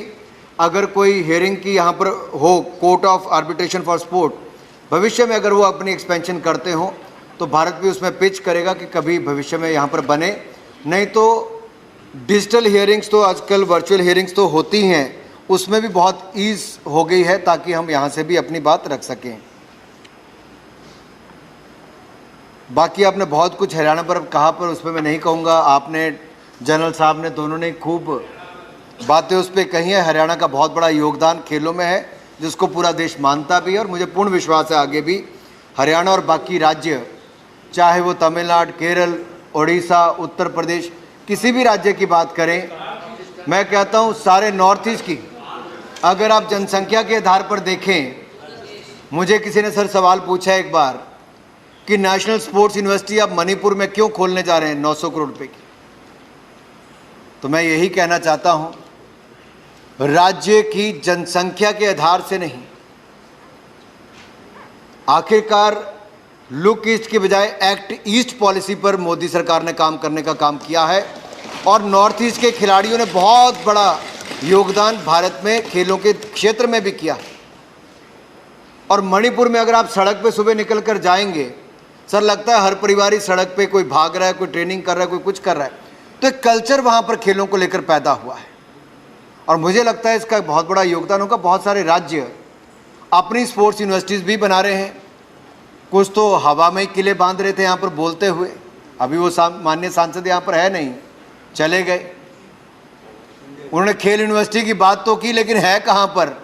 अगर कोई हियरिंग की यहाँ पर हो, court of arbitration for sport, भविष्य में अगर वो अपनी एक्सपेंशन करते हों तो भारत भी उसमें पिच करेगा कि कभी भविष्य में यहाँ पर बने। नहीं तो डिजिटल हियरिंग्स तो आजकल वर्चुअल हियरिंग्स तो होती हैं, उसमें भी बहुत ईज़ हो गई है ताकि हम यहाँ से भी अपनी बात रख सकें। बाकी आपने बहुत कुछ हरियाणा पर कहा, पर उस पर मैं नहीं कहूँगा। आपने, जनरल साहब ने, दोनों ने खूब बातें उस पर कही हैं। हरियाणा का बहुत बड़ा योगदान खेलों में है जिसको पूरा देश मानता भी है, और मुझे पूर्ण विश्वास है आगे भी हरियाणा और बाकी राज्य, चाहे वो तमिलनाडु, केरल, उड़ीसा, उत्तर प्रदेश, किसी भी राज्य की बात करें, मैं कहता हूँ सारे नॉर्थ ईस्ट की अगर आप जनसंख्या के आधार पर देखें, मुझे किसी ने सर सवाल पूछा एक बार कि नेशनल स्पोर्ट्स यूनिवर्सिटी आप मणिपुर में क्यों खोलने जा रहे हैं 900 करोड़ रुपए की, तो मैं यही कहना चाहता हूं, राज्य की जनसंख्या के आधार से नहीं, आखिरकार लुक ईस्ट के बजाय एक्ट ईस्ट पॉलिसी पर मोदी सरकार ने काम करने का काम किया है, और नॉर्थ ईस्ट के खिलाड़ियों ने बहुत बड़ा योगदान भारत में खेलों के क्षेत्र में भी किया। और मणिपुर में अगर आप सड़क पे सुबह निकल कर जाएंगे, सर लगता है हर परिवार ही सड़क पे, कोई भाग रहा है, कोई ट्रेनिंग कर रहा है, कोई कुछ कर रहा है, तो एक कल्चर वहाँ पर खेलों को लेकर पैदा हुआ है। और मुझे लगता है इसका बहुत बड़ा योगदान होगा। बहुत सारे राज्य अपनी स्पोर्ट्स यूनिवर्सिटीज़ भी बना रहे हैं, कुछ तो हवा में किले बांध रहे थे यहाँ पर बोलते हुए, अभी वो माननीय सांसद यहाँ पर है नहीं, चले गए। उन्होंने खेल यूनिवर्सिटी की बात तो की, लेकिन है कहाँ पर?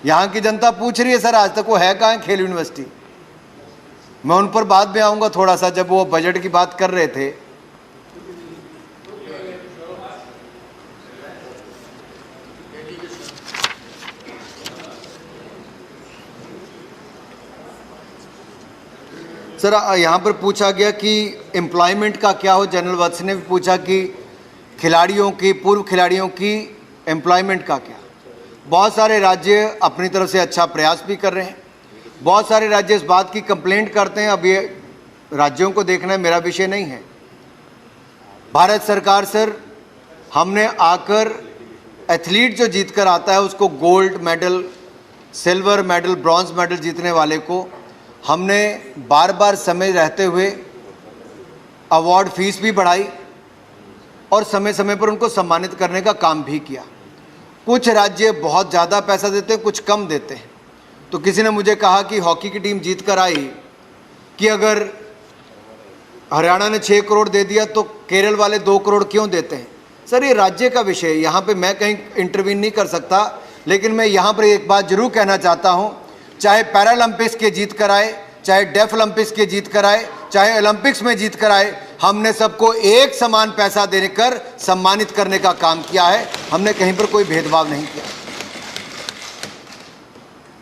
यहाँ की जनता पूछ रही है सर आज तक वो है कहाँ खेल यूनिवर्सिटी। मैं उन पर बाद में आऊँगा थोड़ा सा, जब वो बजट की बात कर रहे थे। सर यहाँ पर पूछा गया कि एम्प्लॉयमेंट का क्या हो, जनरल वत्स ने भी पूछा कि खिलाड़ियों की, पूर्व खिलाड़ियों की एम्प्लॉयमेंट का क्या। बहुत सारे राज्य अपनी तरफ से अच्छा प्रयास भी कर रहे हैं, बहुत सारे राज्य इस बात की कंप्लेंट करते हैं। अब ये राज्यों को देखना है, मेरा विषय नहीं है। भारत सरकार सर, हमने आकर एथलीट जो जीत कर आता है उसको gold medal, silver medal, bronze medal जीतने वाले को हमने बार बार समय रहते हुए अवार्ड फीस भी बढ़ाई और समय समय पर उनको सम्मानित करने का काम भी किया। कुछ राज्य बहुत ज़्यादा पैसा देते हैं, कुछ कम देते हैं। तो किसी ने मुझे कहा कि हॉकी की टीम जीत कर आई कि अगर हरियाणा ने 6 करोड़ दे दिया तो केरल वाले 2 करोड़ क्यों देते हैं। सर ये राज्य का विषय है, यहाँ पे मैं कहीं इंटरवीन नहीं कर सकता। लेकिन मैं यहाँ पर एक बात जरूर कहना चाहता हूँ, चाहे पैरालंपिक्स के जीत कर आए, चाहे डेफ ओलंपिक्स के जीत कर आए, चाहे ओलंपिक्स में जीत कर आए, हमने सबको एक समान पैसा देकर सम्मानित करने का काम किया है। हमने कहीं पर कोई भेदभाव नहीं किया।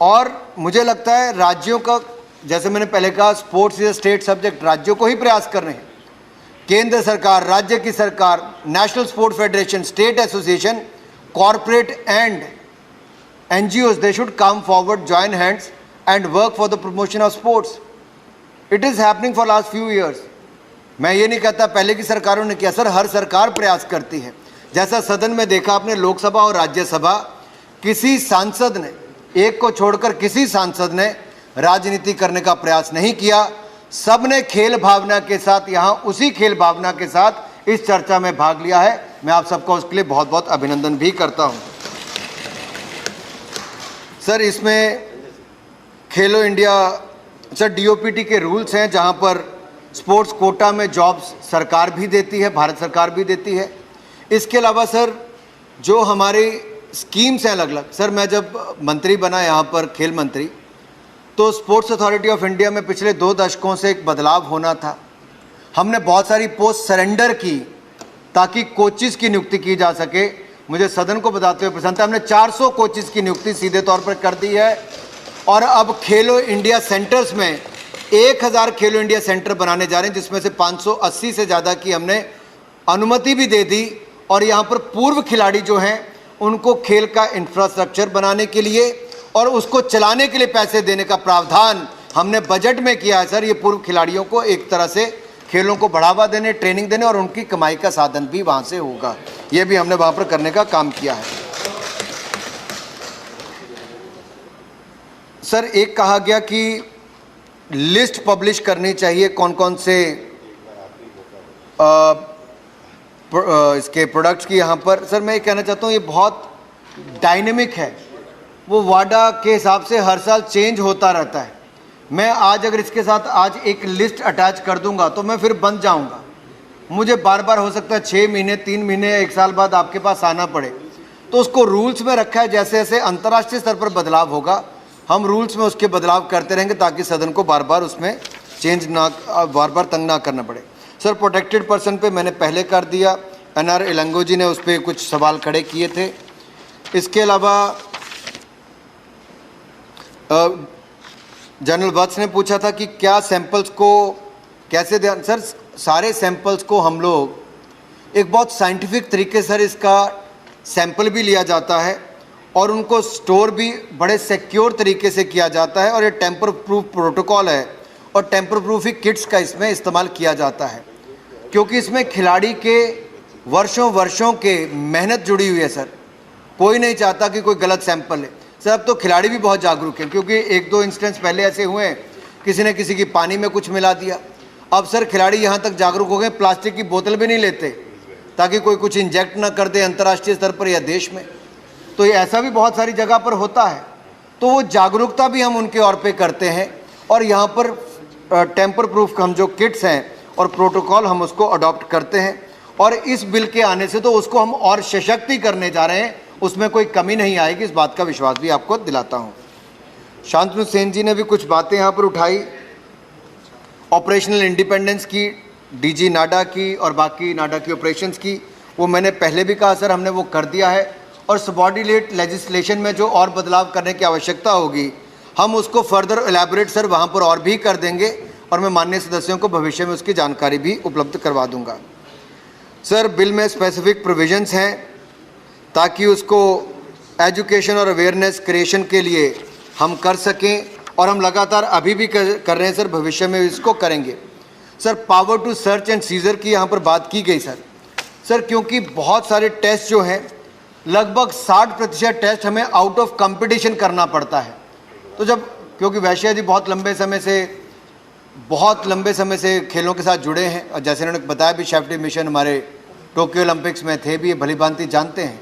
और मुझे लगता है राज्यों का, जैसे मैंने पहले कहा, sports is a state subject, राज्यों को ही प्रयास कर रहे हैं। केंद्र सरकार, राज्य की सरकार, national sports federation, state association, corporate and NGOs, they should come forward, join hands and work for the promotion of sports. It is happening for last few years. मैं ये नहीं कहता पहले की सरकारों ने किया, सर हर सरकार प्रयास करती है। जैसा सदन में देखा आपने, लोकसभा और राज्यसभा, किसी सांसद ने, एक को छोड़कर किसी सांसद ने राजनीति करने का प्रयास नहीं किया। सबने खेल भावना के साथ, यहाँ उसी खेल भावना के साथ इस चर्चा में भाग लिया है। मैं आप सबका उसके लिए बहुत बहुत अभिनंदन भी करता हूँ। सर इसमें खेलो इंडिया, सर DOPT के रूल्स हैं जहाँ पर स्पोर्ट्स कोटा में जॉब्स सरकार भी देती है, भारत सरकार भी देती है। इसके अलावा सर जो हमारी स्कीम्स हैं अलग अलग, सर मैं जब मंत्री बना यहाँ पर, खेल मंत्री, तो स्पोर्ट्स अथॉरिटी ऑफ इंडिया में पिछले 2 दशकों से एक बदलाव होना था। हमने बहुत सारी पोस्ट सरेंडर की ताकि कोचिज़ की नियुक्ति की जा सके। मुझे सदन को बताते हुए प्रसन्नता, हमने 400 कोचिज़ की नियुक्ति सीधे तौर पर कर दी है और अब खेलो इंडिया सेंटर्स में 1000 खेलो इंडिया सेंटर बनाने जा रहे हैं, जिसमें से 580 से ज़्यादा की हमने अनुमति भी दे दी। और यहाँ पर पूर्व खिलाड़ी जो हैं उनको खेल का इंफ्रास्ट्रक्चर बनाने के लिए और उसको चलाने के लिए पैसे देने का प्रावधान हमने बजट में किया है। सर, ये पूर्व खिलाड़ियों को एक तरह से खेलों को बढ़ावा देने, ट्रेनिंग देने और उनकी कमाई का साधन भी वहाँ से होगा। ये भी हमने वहाँ पर करने का काम किया है। सर, एक कहा गया कि लिस्ट पब्लिश करनी चाहिए कौन कौन से इसके प्रोडक्ट्स की। यहाँ पर सर मैं ये कहना चाहता हूँ, ये बहुत डायनेमिक है, वो वाडा के हिसाब से हर साल चेंज होता रहता है। मैं आज अगर इसके साथ आज एक लिस्ट अटैच कर दूंगा तो मैं फिर बंद जाऊंगा। मुझे बार बार हो सकता है 6 महीने, 3 महीने या 1 साल बाद आपके पास आना पड़े। तो उसको रूल्स में रखा है, जैसे जैसे अंतर्राष्ट्रीय स्तर पर बदलाव होगा हम रूल्स में उसके बदलाव करते रहेंगे ताकि सदन को बार बार उसमें चेंज ना, बार बार तंग ना करना पड़े। सर, प्रोटेक्टेड पर्सन पे मैंने पहले कर दिया। NR इलंगो जी ने उस पर कुछ सवाल खड़े किए थे। इसके अलावा जनरल वत्स ने पूछा था कि क्या सैंपल्स को कैसे ध्यान। सर, सारे सैंपल्स को हम लोग एक बहुत साइंटिफिक तरीके से इसका सैंपल भी लिया जाता है और उनको स्टोर भी बड़े सिक्योर तरीके से किया जाता है और ये टेम्पर प्रूफ प्रोटोकॉल है और टेम्पर प्रूफ ही किट्स का इसमें इस्तेमाल किया जाता है, क्योंकि इसमें खिलाड़ी के वर्षों के मेहनत जुड़ी हुई है। सर, कोई नहीं चाहता कि कोई गलत सैंपल ले। सर, अब तो खिलाड़ी भी बहुत जागरूक हैं, क्योंकि 1-2 इंस्टेंस पहले ऐसे हुए हैं, किसी ने किसी की पानी में कुछ मिला दिया। अब सर खिलाड़ी यहाँ तक जागरूक हो गए, प्लास्टिक की बोतल भी नहीं लेते ताकि कोई कुछ इंजेक्ट ना कर दे अंतर्राष्ट्रीय स्तर पर या देश में। तो ये ऐसा भी बहुत सारी जगह पर होता है। तो वो जागरूकता भी हम उनके और पे करते हैं और यहाँ पर टेम्पर प्रूफ हम जो किट्स हैं और प्रोटोकॉल हम उसको अडॉप्ट करते हैं। और इस बिल के आने से तो उसको हम और सशक्ति करने जा रहे हैं, उसमें कोई कमी नहीं आएगी, इस बात का विश्वास भी आपको दिलाता हूँ। शांतनु सेन जी ने भी कुछ बातें यहाँ पर उठाई, ऑपरेशनल इंडिपेंडेंस की, DG नाडा की और बाकी नाडा की ऑपरेशंस की। वो मैंने पहले भी कहा सर, हमने वो कर दिया है और सबऑर्डिनेट लेजिस्लेशन में जो और बदलाव करने की आवश्यकता होगी हम उसको फर्दर एलैबोरेट सर वहाँ पर और भी कर देंगे और मैं माननीय सदस्यों को भविष्य में उसकी जानकारी भी उपलब्ध करवा दूँगा। सर, बिल में स्पेसिफिक प्रोविजंस हैं ताकि उसको एजुकेशन और अवेयरनेस क्रिएशन के लिए हम कर सकें और हम लगातार अभी भी कर रहे हैं सर, भविष्य में इसको करेंगे। Sir, power to search and seizure की यहाँ पर बात की गई सर, क्योंकि बहुत सारे टेस्ट जो हैं लगभग 60% टेस्ट हमें आउट ऑफ कंपटीशन करना पड़ता है। तो जब, क्योंकि वैश्य जी बहुत लंबे समय से खेलों के साथ जुड़े हैं और जैसे उन्होंने बताया भी सेफ्टी मिशन हमारे टोक्यो ओलंपिक्स में थे भी, ये भली भांति जानते हैं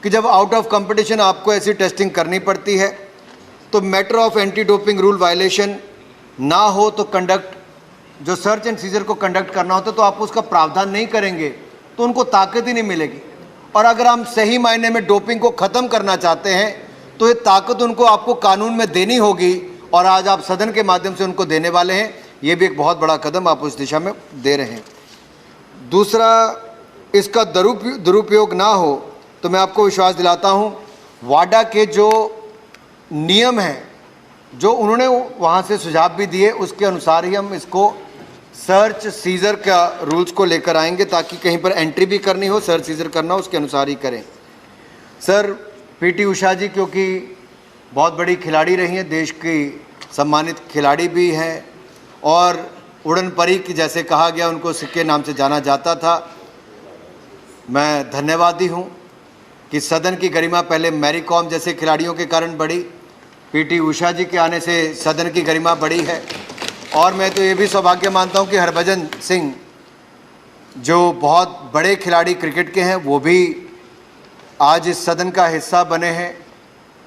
कि जब आउट ऑफ कंपटीशन आपको ऐसी टेस्टिंग करनी पड़ती है तो matter of anti doping rule violation ना हो तो जो सर्च एंड सीजर को कंडक्ट करना होता है तो आप उसका प्रावधान नहीं करेंगे तो उनको ताकत ही नहीं मिलेगी। और अगर हम सही मायने में डोपिंग को ख़त्म करना चाहते हैं तो ये ताकत उनको आपको कानून में देनी होगी और आज आप सदन के माध्यम से उनको देने वाले हैं। ये भी एक बहुत बड़ा कदम आप उस दिशा में दे रहे हैं। दूसरा, इसका दुरुपयोग ना हो तो मैं आपको विश्वास दिलाता हूँ वाडा के जो नियम हैं, जो उन्होंने वहाँ से सुझाव भी दिए, उसके अनुसार ही हम इसको सर्च सीजर का रूल्स को लेकर आएंगे ताकि कहीं पर एंट्री भी करनी हो, सर्च सीजर करना हो, उसके अनुसार ही करें। सर, PT उषा जी क्योंकि बहुत बड़ी खिलाड़ी रही हैं, देश की सम्मानित खिलाड़ी भी हैं और उड़न परी की जैसे कहा गया उनको सिक्के नाम से जाना जाता था। मैं धन्यवादी हूँ कि सदन की गरिमा पहले मैरी कॉम जैसे खिलाड़ियों के कारण बढ़ी, PT उषा जी के आने से सदन की गरिमा बढ़ी है। और मैं तो ये भी सौभाग्य मानता हूँ कि हरभजन सिंह जो बहुत बड़े खिलाड़ी क्रिकेट के हैं वो भी आज इस सदन का हिस्सा बने हैं।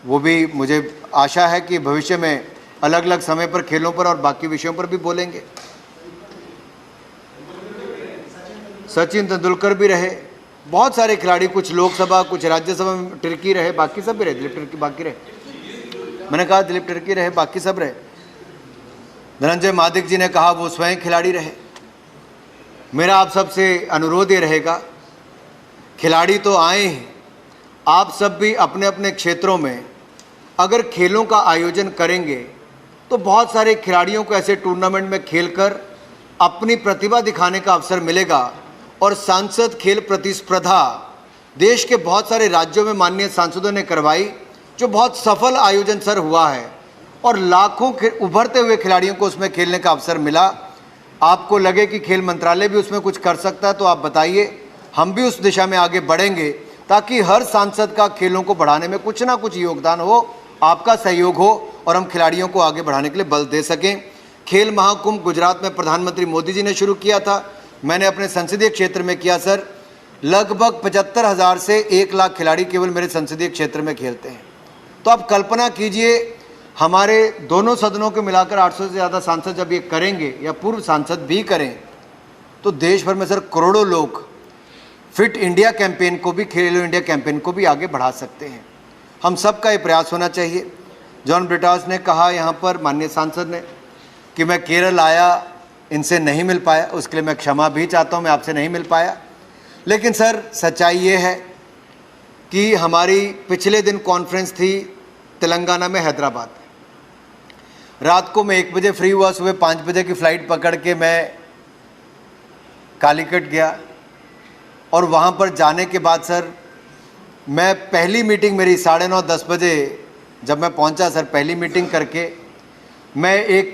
वो भी, मुझे आशा है कि भविष्य में अलग अलग समय पर खेलों पर और बाकी विषयों पर भी बोलेंगे। सचिन तेंदुलकर भी रहे, बहुत सारे खिलाड़ी, कुछ लोकसभा कुछ राज्यसभा में टिर्की रहे, बाकी सब भी रहे, दिलीप टिर्की बाकी रहे, मैंने कहा दिलीप टिर्की रहे, बाकी सब रहे। धनंजय मादिक जी ने कहा वो स्वयं खिलाड़ी रहे। मेरा आप सबसे अनुरोध ये रहेगा, खिलाड़ी तो आए हैं, आप सब भी अपने अपने क्षेत्रों में अगर खेलों का आयोजन करेंगे तो बहुत सारे खिलाड़ियों को ऐसे टूर्नामेंट में खेलकर अपनी प्रतिभा दिखाने का अवसर मिलेगा। और सांसद खेल प्रतिस्पर्धा देश के बहुत सारे राज्यों में माननीय सांसदों ने करवाई, जो बहुत सफल आयोजन सर हुआ है और लाखों उभरते हुए खिलाड़ियों को उसमें खेलने का अवसर मिला। आपको लगे कि खेल मंत्रालय भी उसमें कुछ कर सकता है तो आप बताइए, हम भी उस दिशा में आगे बढ़ेंगे ताकि हर सांसद का खेलों को बढ़ाने में कुछ ना कुछ योगदान हो, आपका सहयोग हो और हम खिलाड़ियों को आगे बढ़ाने के लिए बल दे सकें। खेल महाकुंभ गुजरात में प्रधानमंत्री मोदी जी ने शुरू किया था, मैंने अपने संसदीय क्षेत्र में किया सर। लगभग 75,000 से 1 लाख खिलाड़ी केवल मेरे संसदीय क्षेत्र में खेलते हैं। तो आप कल्पना कीजिए, हमारे दोनों सदनों को मिलाकर 800 से ज़्यादा सांसद जब ये करेंगे या पूर्व सांसद भी करें तो देश भर में सर करोड़ों लोग फिट इंडिया कैंपेन को भी, खेलो इंडिया कैंपेन को भी आगे बढ़ा सकते हैं। हम सब का ये प्रयास होना चाहिए। जॉन ब्रिटास ने कहा यहाँ पर, माननीय सांसद ने, कि मैं केरल आया, इनसे नहीं मिल पाया, उसके लिए मैं क्षमा भी चाहता हूँ, मैं आपसे नहीं मिल पाया। लेकिन सर सच्चाई ये है कि हमारी पिछले दिन कॉन्फ्रेंस थी तेलंगाना में, हैदराबाद। रात को मैं 1 बजे फ्री हुआ, सुबह 5 बजे की फ़्लाइट पकड़ के मैं कालीकट गया और वहाँ पर जाने के बाद सर मैं पहली मीटिंग मेरी 9:30-10 बजे जब मैं पहुँचा सर, पहली मीटिंग करके मैं एक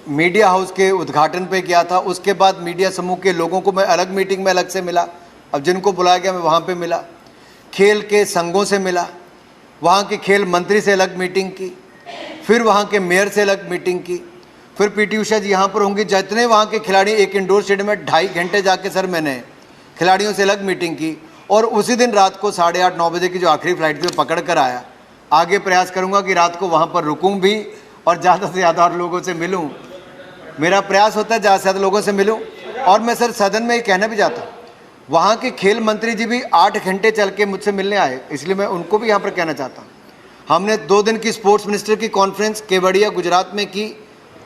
मीडिया हाउस के उद्घाटन पे गया था। उसके बाद मीडिया समूह के लोगों को मैं अलग मीटिंग में अलग से मिला, अब जिनको बुलाया गया मैं वहाँ पे मिला, खेल के संघों से मिला, वहाँ के खेल मंत्री से अलग मीटिंग की, फिर वहाँ के मेयर से अलग मीटिंग की, फिर पीटी उषा जी यहाँ पर होंगी, जितने वहाँ के खिलाड़ी, एक इंडोर स्टेडियम में 2.5 घंटे जाके सर मैंने खिलाड़ियों से अलग मीटिंग की। और उसी दिन रात को 8:30-9 बजे की जो आखिरी फ्लाइट थी वो पकड़ कर आया। आगे प्रयास करूँगा कि रात को वहाँ पर रुकूँ भी और ज़्यादा से ज़्यादा और लोगों से मिलूँ। मेरा प्रयास होता है ज़्यादा से ज़्यादा लोगों से मिलूँ। और मैं सर सदन में ये कहना भी चाहता हूँ, वहाँ के खेल मंत्री जी भी 8 घंटे चल के मुझसे मिलने आए, इसलिए मैं उनको भी यहाँ पर कहना चाहता हूँ। हमने 2 दिन की स्पोर्ट्स मिनिस्टर की कॉन्फ्रेंस केवड़िया गुजरात में की,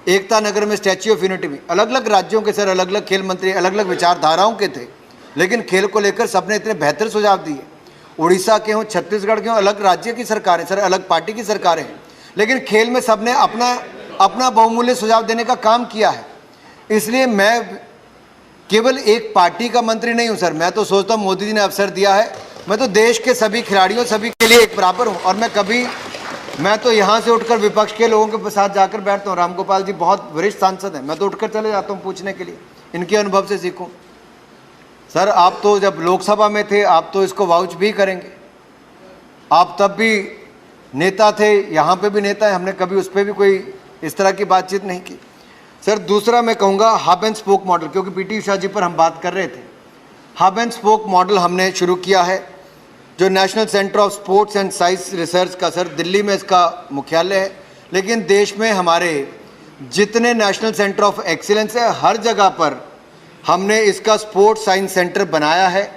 एकता नगर में स्टैच्यू ऑफ यूनिटी में, अलग अलग राज्यों के सर अलग अलग खेल मंत्री अलग अलग विचारधाराओं के थे, लेकिन खेल को लेकर सबने इतने बेहतर सुझाव दिए। उड़ीसा के हों, छत्तीसगढ़ के हों, अलग राज्य की सरकारें सर, अलग पार्टी की सरकारें, लेकिन खेल में सबने अपना अपना बहुमूल्य सुझाव देने का काम किया है। इसलिए मैं केवल एक पार्टी का मंत्री नहीं हूं सर, मैं तो सोचता हूं मोदी जी ने अवसर दिया है, मैं तो देश के सभी खिलाड़ियों सभी के लिए एक बराबर हूं। और मैं तो यहाँ से उठकर विपक्ष के लोगों के साथ जाकर बैठता हूँ। रामगोपाल जी बहुत वरिष्ठ सांसद हैं, मैं तो उठकर चले जाता हूँ पूछने के लिए, इनके अनुभव से सीखूँ। सर आप तो जब लोकसभा में थे, आप तो इसको वाउच भी करेंगे, आप तब भी नेता थे, यहाँ पे भी नेता है, हमने कभी उस पर भी कोई इस तरह की बातचीत नहीं की। सर दूसरा मैं कहूँगा हब एंड स्पोक मॉडल, क्योंकि पीटी उषा जी पर हम बात कर रहे थे। हब एंड स्पोक मॉडल हमने शुरू किया है, जो national centre of sports and science research का सर दिल्ली में इसका मुख्यालय है, लेकिन देश में हमारे जितने नेशनल सेंटर ऑफ एक्सीलेंस है हर जगह पर हमने इसका स्पोर्ट्स साइंस सेंटर बनाया है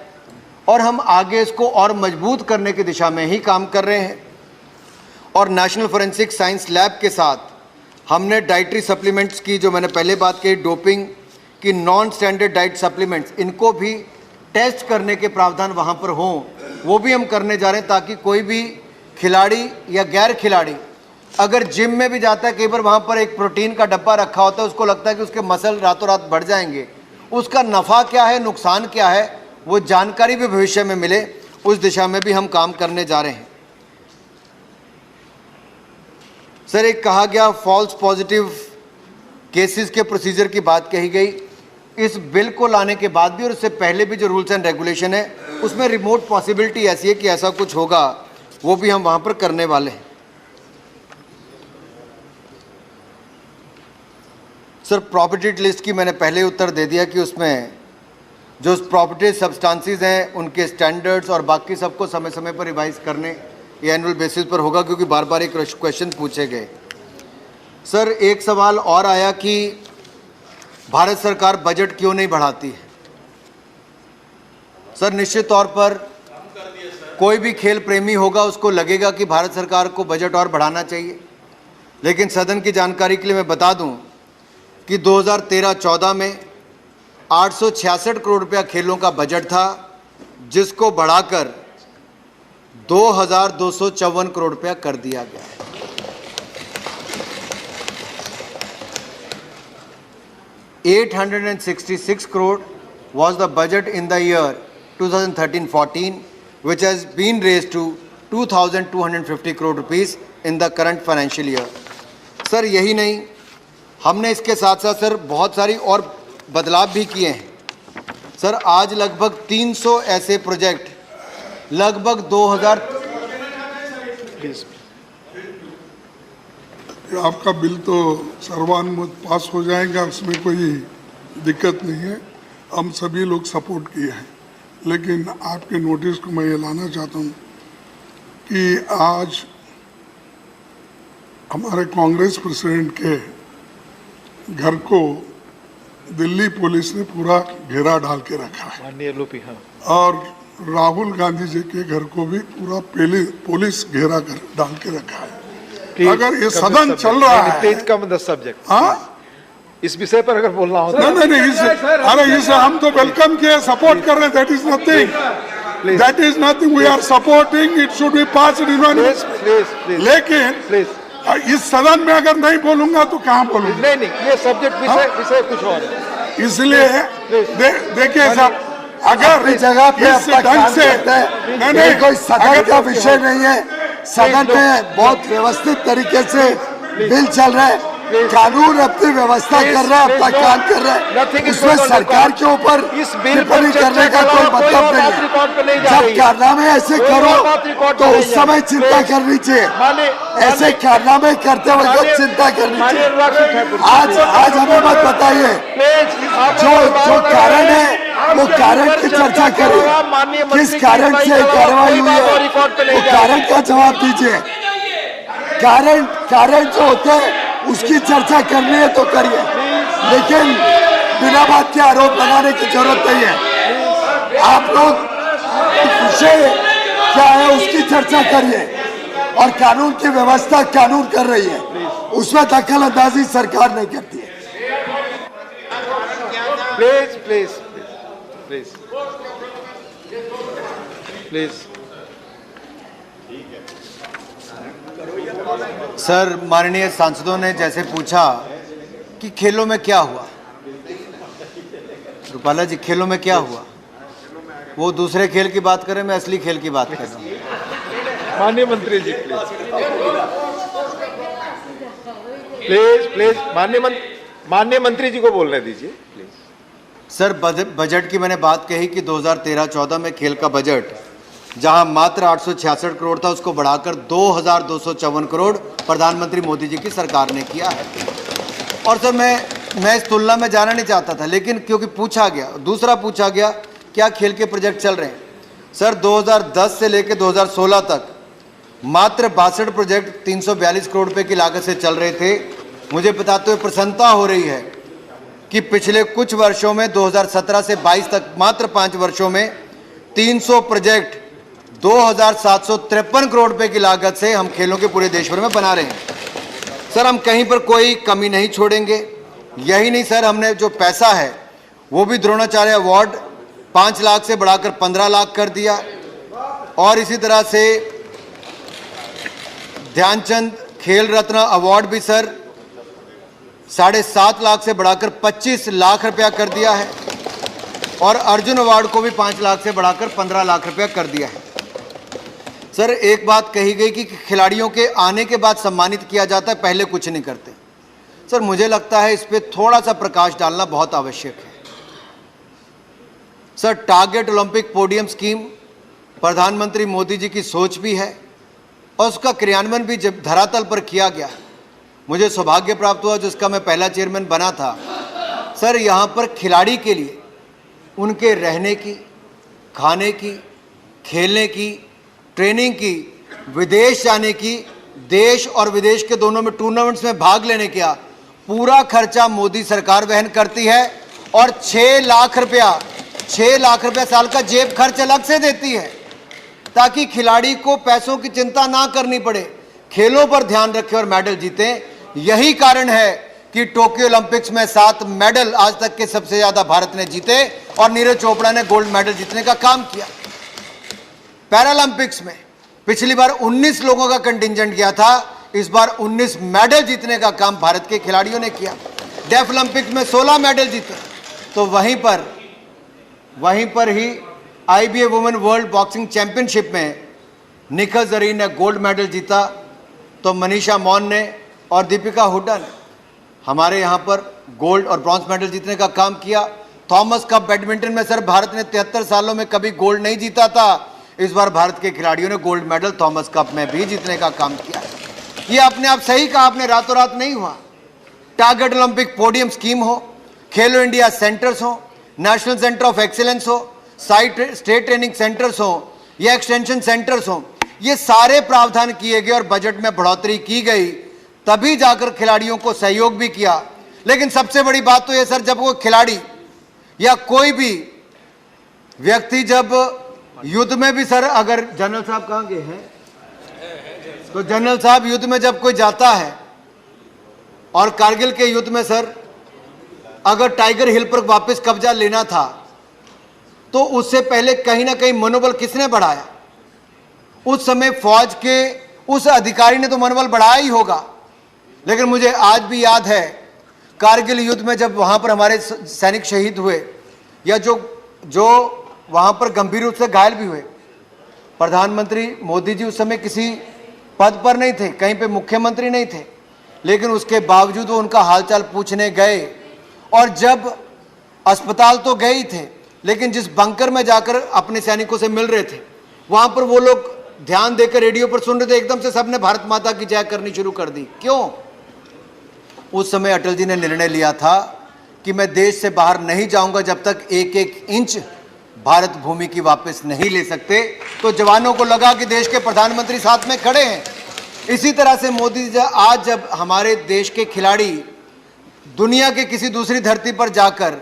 और हम आगे इसको और मजबूत करने की दिशा में ही काम कर रहे हैं। और नेशनल फोरेंसिक साइंस लैब के साथ हमने डाइटरी सप्लीमेंट्स की, जो मैंने पहले बात की, डोपिंग की नॉन स्टैंडर्ड डाइट सप्लीमेंट्स, इनको भी टेस्ट करने के प्रावधान वहाँ पर हों, वो भी हम करने जा रहे हैं, ताकि कोई भी खिलाड़ी या गैर खिलाड़ी अगर जिम में भी जाता है, कई बार वहाँ पर एक प्रोटीन का डब्बा रखा होता है, उसको लगता है कि उसके मसल रातों रात बढ़ जाएंगे, उसका नफ़ा क्या है, नुकसान क्या है, वो जानकारी भी भविष्य में मिले, उस दिशा में भी हम काम करने जा रहे हैं। सर एक कहा गया फॉल्स पॉजिटिव केसेस के प्रोसीजर की बात कही गई, इस बिल को लाने के बाद भी और उससे पहले भी जो रूल्स एंड रेगुलेशन है उसमें रिमोट पॉसिबिलिटी ऐसी है कि ऐसा कुछ होगा, वो भी हम वहाँ पर करने वाले हैं। सर प्रॉपर्टी लिस्ट की मैंने पहले उत्तर दे दिया कि उसमें जो प्रॉपर्टी सब्सटेंसेस हैं उनके स्टैंडर्ड्स और बाकी सबको समय समय पर रिवाइज करने ये एनुअल बेसिस पर होगा, क्योंकि बार बार एक क्वेश्चन पूछे गए। सर एक सवाल और आया कि भारत सरकार बजट क्यों नहीं बढ़ाती है। सर निश्चित तौर पर कोई भी खेल प्रेमी होगा उसको लगेगा कि भारत सरकार को बजट और बढ़ाना चाहिए, लेकिन सदन की जानकारी के लिए मैं बता दूं कि 2013-14 में 866 करोड़ रुपया खेलों का बजट था, जिसको बढ़ाकर 2254 करोड़ रुपया कर दिया गया है। 866 crore was the budget in the year 2013-14, which has been raised to 2,250 crore rupees in the current financial year. Sir यही नहीं, हमने इसके साथ साथ सर बहुत सारी और बदलाव भी किए हैं। सर आज लगभग 300 ऐसे प्रोजेक्ट लगभग 2000 आपका बिल तो सर्वानुमत पास हो जाएगा, उसमें कोई दिक्कत नहीं है, हम सभी लोग सपोर्ट किए हैं। लेकिन आपके नोटिस को मैं ये लाना चाहता हूँ कि आज हमारे कांग्रेस प्रेसिडेंट के घर को दिल्ली पुलिस ने पूरा घेरा डाल के रखा है, माननीय लोपी, हाँ, और राहुल गांधी जी के घर को भी पूरा पुलिस घेरा डाल के रखा है। अगर ये सदन चल रहा है, प्लीज कम द सब्जेक्ट, हाँ, इस विषय पर अगर बोलना हो नहीं, इसे हम तो वेलकम किए, सपोर्ट कर रहे हैं, that is nothing, we are supporting, it should be passed unanimously. लेकिन इस सदन में अगर नहीं बोलूंगा तो कहाँ बोलूंगा? नहीं, ये सब्जेक्ट विषय कुछ और है, इसलिए देखिए साहब, अगर जगह पे इस ढंग से नहीं, कोई सदन का विषय नहीं है, सदन में बहुत व्यवस्थित तरीके से बिल चल रहा है, कानून अपनी व्यवस्था कर रहा है, अपना काम कर रहा है, उसमें सरकार के ऊपर टिप्पणी करने का कोई मतलब नहीं है। जब कारनामे ऐसे करो तो उस समय चिंता करनी चाहिए, ऐसे कारनामे करते वक्त चिंता करनी चाहिए। आज हमें मत बताइए, जो कारण है वो कारण की चर्चा करें, किस कारण से कार्रवाई हुई है वो कारण का जवाब दीजिए। कारण जो होते हैं उसकी चर्चा करनी है तो करिए, लेकिन बिना बात के आरोप लगाने की जरूरत नहीं है। आप लोग विषय क्या है उसकी चर्चा करिए, और कानून की व्यवस्था कानून कर रही है, उसमें दखल अंदाजी सरकार नहीं करती है। प्लीज सर, माननीय सांसदों ने जैसे पूछा कि खेलों में क्या हुआ, रूपाला जी खेलों में क्या हुआ, वो दूसरे खेल की बात करें, मैं असली खेल की बात कर रहा हूँ। माननीय मंत्री जी प्लीज माननीय मंत्री जी को बोलने दीजिए प्लीज। सर बजट की मैंने बात कही कि 2013-14 में खेल का बजट जहां मात्र 866 करोड़ था, उसको बढ़ाकर 2254 करोड़ प्रधानमंत्री मोदी जी की सरकार ने किया है। और सर मैं इस तुलना में जाना नहीं चाहता था, लेकिन क्योंकि पूछा गया, दूसरा पूछा गया क्या खेल के प्रोजेक्ट चल रहे हैं। सर 2010 से लेकर 2016 तक मात्र 62 प्रोजेक्ट 342 करोड़ रुपए की लागत से चल रहे थे। मुझे बताते हुए प्रसन्नता हो रही है कि पिछले कुछ वर्षों में 2017 से 22 तक मात्र 5 वर्षों में 300 प्रोजेक्ट 2753 करोड़ रुपए की लागत से हम खेलों के पूरे देश भर में बना रहे हैं। सर हम कहीं पर कोई कमी नहीं छोड़ेंगे। यही नहीं सर, हमने जो पैसा है वो भी द्रोणाचार्य अवार्ड 5 लाख से बढ़ाकर 15 लाख कर दिया, और इसी तरह से ध्यानचंद खेल रत्न अवार्ड भी सर 7.5 लाख से बढ़ाकर 25 लाख रुपया कर दिया है, और अर्जुन अवार्ड को भी 5 लाख से बढ़ाकर 15 लाख रुपया कर दिया है। सर एक बात कही गई कि खिलाड़ियों के आने के बाद सम्मानित किया जाता है, पहले कुछ नहीं करते। सर मुझे लगता है इस पे थोड़ा सा प्रकाश डालना बहुत आवश्यक है। Sir target Olympic podium scheme प्रधानमंत्री मोदी जी की सोच भी है, और उसका क्रियान्वयन भी जब धरातल पर किया गया, मुझे सौभाग्य प्राप्त हुआ जिसका मैं पहला चेयरमैन बना था। सर यहाँ पर खिलाड़ी के लिए उनके रहने की, खाने की, खेलने की, ट्रेनिंग की, विदेश जाने की, देश और विदेश के दोनों में टूर्नामेंट्स में भाग लेने का पूरा खर्चा मोदी सरकार वहन करती है, और 6 लाख रुपया साल का जेब खर्च अलग से देती है, ताकि खिलाड़ी को पैसों की चिंता ना करनी पड़े, खेलों पर ध्यान रखें और मेडल जीतें। यही कारण है कि टोक्यो ओलंपिक्स में 7 मेडल आज तक के सबसे ज्यादा भारत ने जीते और नीरज चोपड़ा ने गोल्ड मेडल जीतने का काम किया। पैरालंपिक्स में पिछली बार 19 लोगों का कंटिंजेंट गया था, इस बार 19 मेडल जीतने का काम भारत के खिलाड़ियों ने किया। डेफ ओलंपिक्स में 16 मेडल जीते। तो वहीं पर ही IBA women world boxing championship में निखत जरीन ने गोल्ड मेडल जीता, तो मनीषा मौन ने और दीपिका हुड्डा ने हमारे यहाँ पर गोल्ड और ब्रॉन्ज मेडल जीतने का काम किया। थॉमस कप बैडमिंटन में सर भारत ने 73 सालों में कभी गोल्ड नहीं जीता था, इस बार भारत के खिलाड़ियों ने गोल्ड मेडल थॉमस कप में भी जीतने का काम किया है। ये अपने आप सही कहा आपने, रातों रात नहीं हुआ। टारगेट ओलंपिक पोडियम स्कीम हो, खेलो इंडिया सेंटर्स हो, नेशनल सेंटर ऑफ एक्सीलेंस हो, स्टेट ट्रेनिंग सेंटर्स हो या एक्सटेंशन सेंटर्स हो, ये सारे प्रावधान किए गए और बजट में बढ़ोतरी की गई, तभी जाकर खिलाड़ियों को सहयोग भी किया। लेकिन सबसे बड़ी बात तो ये सर, जब वो खिलाड़ी या कोई भी व्यक्ति जब युद्ध में भी सर, अगर जनरल साहब कहाँ गए हैं, तो जनरल साहब युद्ध में जब कोई जाता है और कारगिल के युद्ध में सर अगर टाइगर हिल पर वापस कब्जा लेना था, तो उससे पहले कहीं ना कहीं मनोबल किसने बढ़ाया? उस समय फौज के उस अधिकारी ने तो मनोबल बढ़ाया ही होगा। लेकिन मुझे आज भी याद है कारगिल युद्ध में जब वहां पर हमारे सैनिक शहीद हुए या जो वहां पर गंभीर रूप से घायल भी हुए, प्रधानमंत्री मोदी जी उस समय किसी पद पर नहीं थे, कहीं पे मुख्यमंत्री नहीं थे, लेकिन उसके बावजूद वो उनका हालचाल पूछने गए। और जब अस्पताल तो गए ही थे, लेकिन जिस बंकर में जाकर अपने सैनिकों से मिल रहे थे, वहां पर वो लोग ध्यान देकर रेडियो पर सुन रहे थे, एकदम से सबने भारत माता की जय करनी शुरू कर दी। क्यों? उस समय अटल जी ने निर्णय लिया था कि मैं देश से बाहर नहीं जाऊंगा जब तक 1-1 इंच भारत भूमि की वापस नहीं ले सकते। तो जवानों को लगा कि देश के प्रधानमंत्री साथ में खड़े हैं। इसी तरह से मोदी जी आज जब हमारे देश के खिलाड़ी दुनिया के किसी दूसरी धरती पर जाकर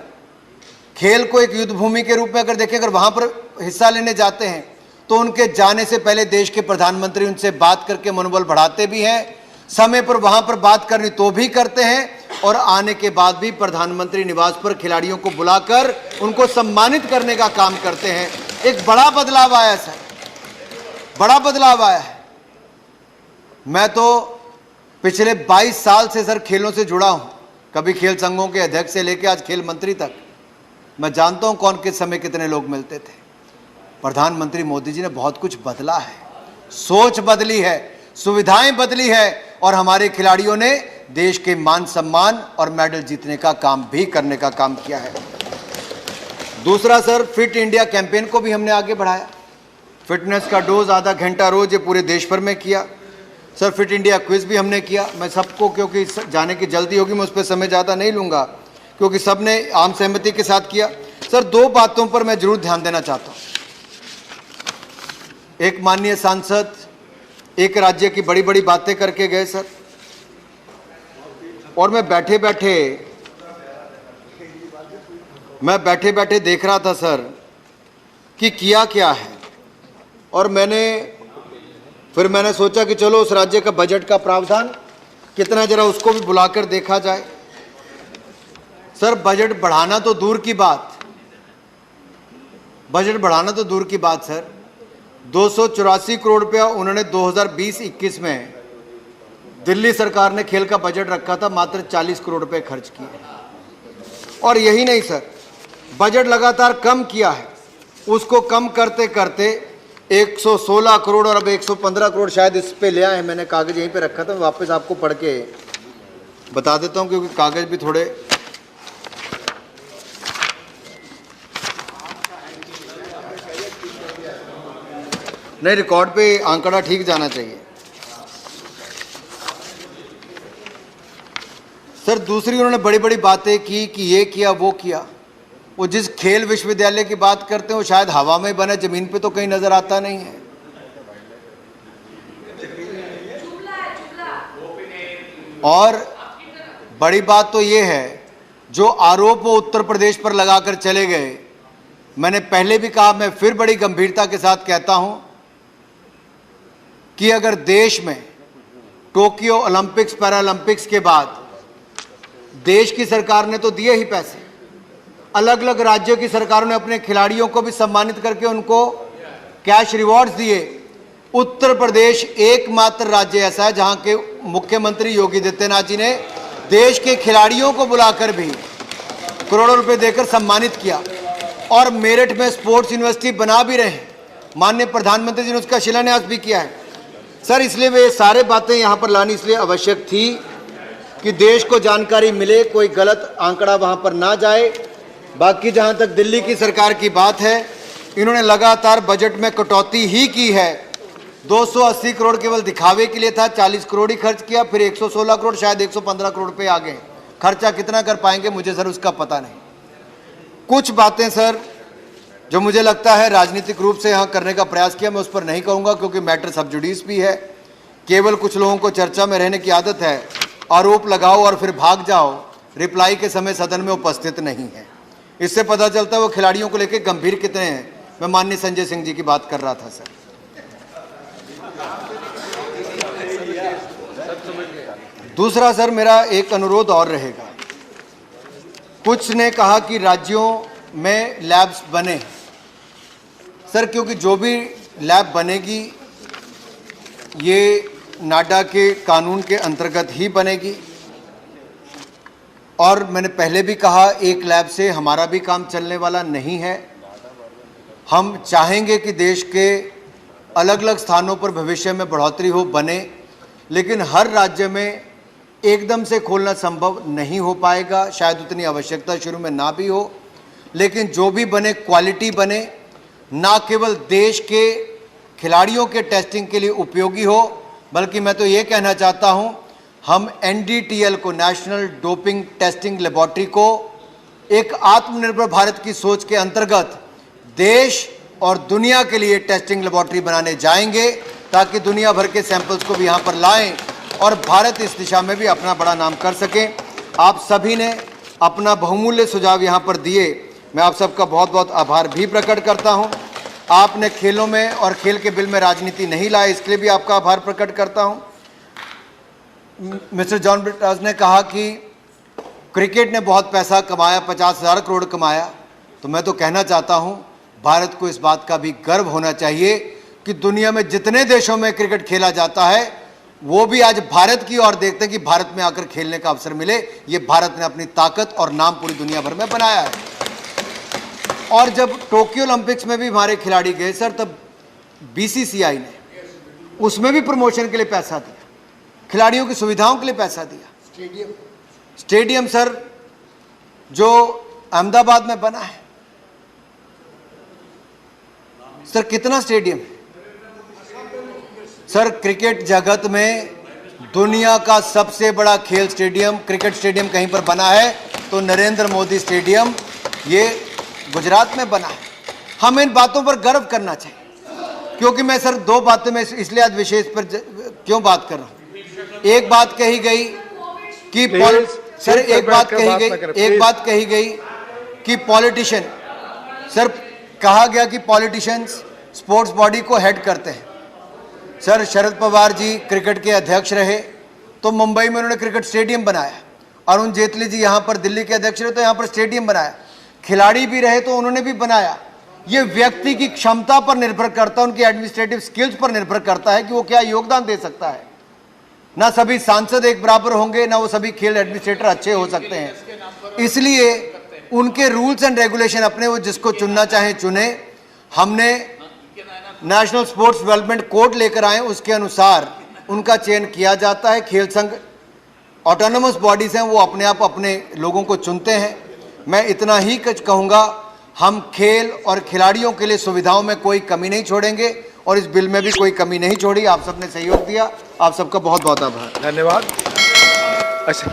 खेल को एक युद्ध भूमि के रूप में अगर देखें, अगर वहां पर हिस्सा लेने जाते हैं, तो उनके जाने से पहले देश के प्रधानमंत्री उनसे बात करके मनोबल बढ़ाते भी हैं, समय पर वहां पर बात करनी तो भी करते हैं, और आने के बाद भी प्रधानमंत्री निवास पर खिलाड़ियों को बुलाकर उनको सम्मानित करने का काम करते हैं। एक बड़ा बदलाव आया सर, बड़ा बदलाव आया है। मैं तो पिछले 22 साल से सर खेलों से जुड़ा हूं, कभी खेल संघों के अध्यक्ष से लेकर आज खेल मंत्री तक। मैं जानता हूं कौन किस समय कितने लोग मिलते थे। प्रधानमंत्री मोदी जी ने बहुत कुछ बदला है, सोच बदली है, सुविधाएं बदली है, और हमारे खिलाड़ियों ने देश के मान सम्मान और मेडल जीतने का काम भी करने का काम किया है। दूसरा सर, फिट इंडिया कैंपेन को भी हमने आगे बढ़ाया। फिटनेस का डोज आधा घंटा रोज ये पूरे देश भर में किया। सर फिट इंडिया क्विज भी हमने किया। मैं सबको, क्योंकि जाने की जल्दी होगी, मैं उस पर समय ज़्यादा नहीं लूँगा, क्योंकि सबने आम सहमति के साथ किया। सर 2 बातों पर मैं जरूर ध्यान देना चाहता हूँ। एक माननीय सांसद एक राज्य की बड़ी बड़ी बातें करके गए सर, और मैं बैठे बैठे देख रहा था सर कि किया क्या है, और फिर मैंने सोचा कि चलो उस राज्य का बजट का प्रावधान कितना, जरा उसको भी बुलाकर देखा जाए। सर बजट बढ़ाना तो दूर की बात, सर 284 करोड़ रुपया उन्होंने 2020-21 में दिल्ली सरकार ने खेल का बजट रखा था, मात्र 40 करोड़ रुपए खर्च किए। और यही नहीं सर, बजट लगातार कम किया है। उसको कम करते करते 116 करोड़ और अब 115 करोड़ शायद इस पे ले आए। मैंने कागज यहीं पे रखा था, वापस आपको पढ़ के बता देता हूं, क्योंकि कागज भी थोड़े नहीं, रिकॉर्ड पे आंकड़ा ठीक जाना चाहिए। सर दूसरी उन्होंने बड़ी बड़ी बातें की कि ये किया वो किया। वो जिस खेल विश्वविद्यालय की बात करते हैं वो शायद हवा में बने, जमीन पे तो कहीं नजर आता नहीं है। और बड़ी बात तो ये है, जो आरोप वो उत्तर प्रदेश पर लगाकर चले गए। मैंने पहले भी कहा, मैं फिर बड़ी गंभीरता के साथ कहता हूं कि अगर देश में टोक्यो ओलंपिक्स पैरालंपिक्स के बाद देश की सरकार ने तो दिए ही पैसे, अलग अलग राज्यों की सरकारों ने अपने खिलाड़ियों को भी सम्मानित करके उनको कैश रिवॉर्ड्स दिए। उत्तर प्रदेश एकमात्र राज्य ऐसा है जहां के मुख्यमंत्री योगी आदित्यनाथ जी ने देश के खिलाड़ियों को बुलाकर भी करोड़ों रुपए देकर सम्मानित किया, और मेरठ में स्पोर्ट्स यूनिवर्सिटी बना भी रहे हैं। माननीय प्रधानमंत्री जी ने उसका शिलान्यास भी किया है। सर, इसलिए वे सारे बातें यहाँ पर लानी इसलिए आवश्यक थी कि देश को जानकारी मिले, कोई गलत आंकड़ा वहाँ पर ना जाए। बाकी जहाँ तक दिल्ली की सरकार की बात है, इन्होंने लगातार बजट में कटौती ही की है। 280 करोड़ केवल दिखावे के लिए था, 40 करोड़ ही खर्च किया, फिर 116 करोड़, शायद 115 करोड़ रुपए आ गए। खर्चा कितना कर पाएंगे मुझे सर उसका पता नहीं। कुछ बातें सर जो मुझे लगता है राजनीतिक रूप से यहाँ करने का प्रयास किया, मैं उस पर नहीं कहूँगा क्योंकि मैटर सब जुडिस भी है। केवल कुछ लोगों को चर्चा में रहने की आदत है, आरोप लगाओ और फिर भाग जाओ, रिप्लाई के समय सदन में उपस्थित नहीं है। इससे पता चलता है वो खिलाड़ियों को लेकर गंभीर कितने हैं। मैं माननीय संजय सिंह जी की बात कर रहा था सर। दूसरा सर, मेरा एक अनुरोध और रहेगा। कुछ ने कहा कि राज्यों में लैब्स बने सर, क्योंकि जो भी लैब बनेगी ये नाडा के कानून के अंतर्गत ही बनेगी। और मैंने पहले भी कहा, एक लैब से हमारा भी काम चलने वाला नहीं है। हम चाहेंगे कि देश के अलग अलग स्थानों पर भविष्य में बढ़ोतरी हो, बने, लेकिन हर राज्य में एकदम से खोलना संभव नहीं हो पाएगा। शायद उतनी आवश्यकता शुरू में ना भी हो, लेकिन जो भी बने क्वालिटी बने, ना केवल देश के खिलाड़ियों के टेस्टिंग के लिए उपयोगी हो, बल्कि मैं तो ये कहना चाहता हूँ हम NDTL को, नेशनल डोपिंग टेस्टिंग लेबोरेटरी को, एक आत्मनिर्भर भारत की सोच के अंतर्गत देश और दुनिया के लिए टेस्टिंग लेबोरेटरी बनाने जाएंगे, ताकि दुनिया भर के सैंपल्स को भी यहाँ पर लाएं और भारत इस दिशा में भी अपना बड़ा नाम कर सके। आप सभी ने अपना बहुमूल्य सुझाव यहाँ पर दिए, मैं आप सबका बहुत बहुत आभार भी प्रकट करता हूँ। आपने खेलों में और खेल के बिल में राजनीति नहीं लाए, इसके लिए भी आपका आभार प्रकट करता हूँ। मिस्टर जॉन ब्रिटास ने कहा कि क्रिकेट ने बहुत पैसा कमाया, 50,000 करोड़ कमाया, तो मैं तो कहना चाहता हूँ भारत को इस बात का भी गर्व होना चाहिए कि दुनिया में जितने देशों में क्रिकेट खेला जाता है वो भी आज भारत की ओर देखते हैं कि भारत में आकर खेलने का अवसर मिले। ये भारत ने अपनी ताकत और नाम पूरी दुनिया भर में बनाया है। और जब टोक्यो ओलंपिक्स में भी हमारे खिलाड़ी गए सर, तब BCCI ने उसमें भी प्रमोशन के लिए पैसा दिया, खिलाड़ियों की सुविधाओं के लिए पैसा दिया। स्टेडियम सर जो अहमदाबाद में बना है सर, कितना स्टेडियम है सर। क्रिकेट जगत में दुनिया का सबसे बड़ा खेल स्टेडियम, क्रिकेट स्टेडियम कहीं पर बना है तो नरेंद्र मोदी स्टेडियम ये गुजरात में बना है। हमें इन बातों पर गर्व करना चाहिए, क्योंकि मैं सर दो बातें में इसलिए आज विशेष पर क्यों बात कर रहा हूँ। एक बात कही गई कि सर एक बात कही गई कि पॉलिटिशियन, सर कहा गया कि पॉलिटिशियंस स्पोर्ट्स बॉडी को हेड करते हैं। सर शरद पवार जी क्रिकेट के अध्यक्ष रहे तो मुंबई में उन्होंने क्रिकेट स्टेडियम बनाया, अरुण जेटली जी यहाँ पर दिल्ली के अध्यक्ष रहे तो यहाँ पर स्टेडियम बनाया, खिलाड़ी भी रहे तो उन्होंने भी बनाया। ये व्यक्ति की क्षमता पर निर्भर करता है, उनकी एडमिनिस्ट्रेटिव स्किल्स पर निर्भर करता है कि वो क्या योगदान दे सकता है। ना सभी सांसद एक बराबर होंगे, ना वो सभी खेल एडमिनिस्ट्रेटर अच्छे हो सकते हैं। इसलिए उनके रूल्स एंड रेगुलेशन अपने वो जिसको चुनना चाहे चुने। हमने नेशनल स्पोर्ट्स डेवलपमेंट कोड लेकर आए, उसके अनुसार उनका चयन किया जाता है। खेल संघ ऑटोनोमस बॉडीज हैं, वो अपने आप अपने लोगों को चुनते हैं। मैं इतना ही कुछ कहूँगा, हम खेल और खिलाड़ियों के लिए सुविधाओं में कोई कमी नहीं छोड़ेंगे और इस बिल में भी कोई कमी नहीं छोड़ी। आप सबने सहयोग दिया, आप सबका बहुत बहुत आभार। धन्यवाद। अच्छा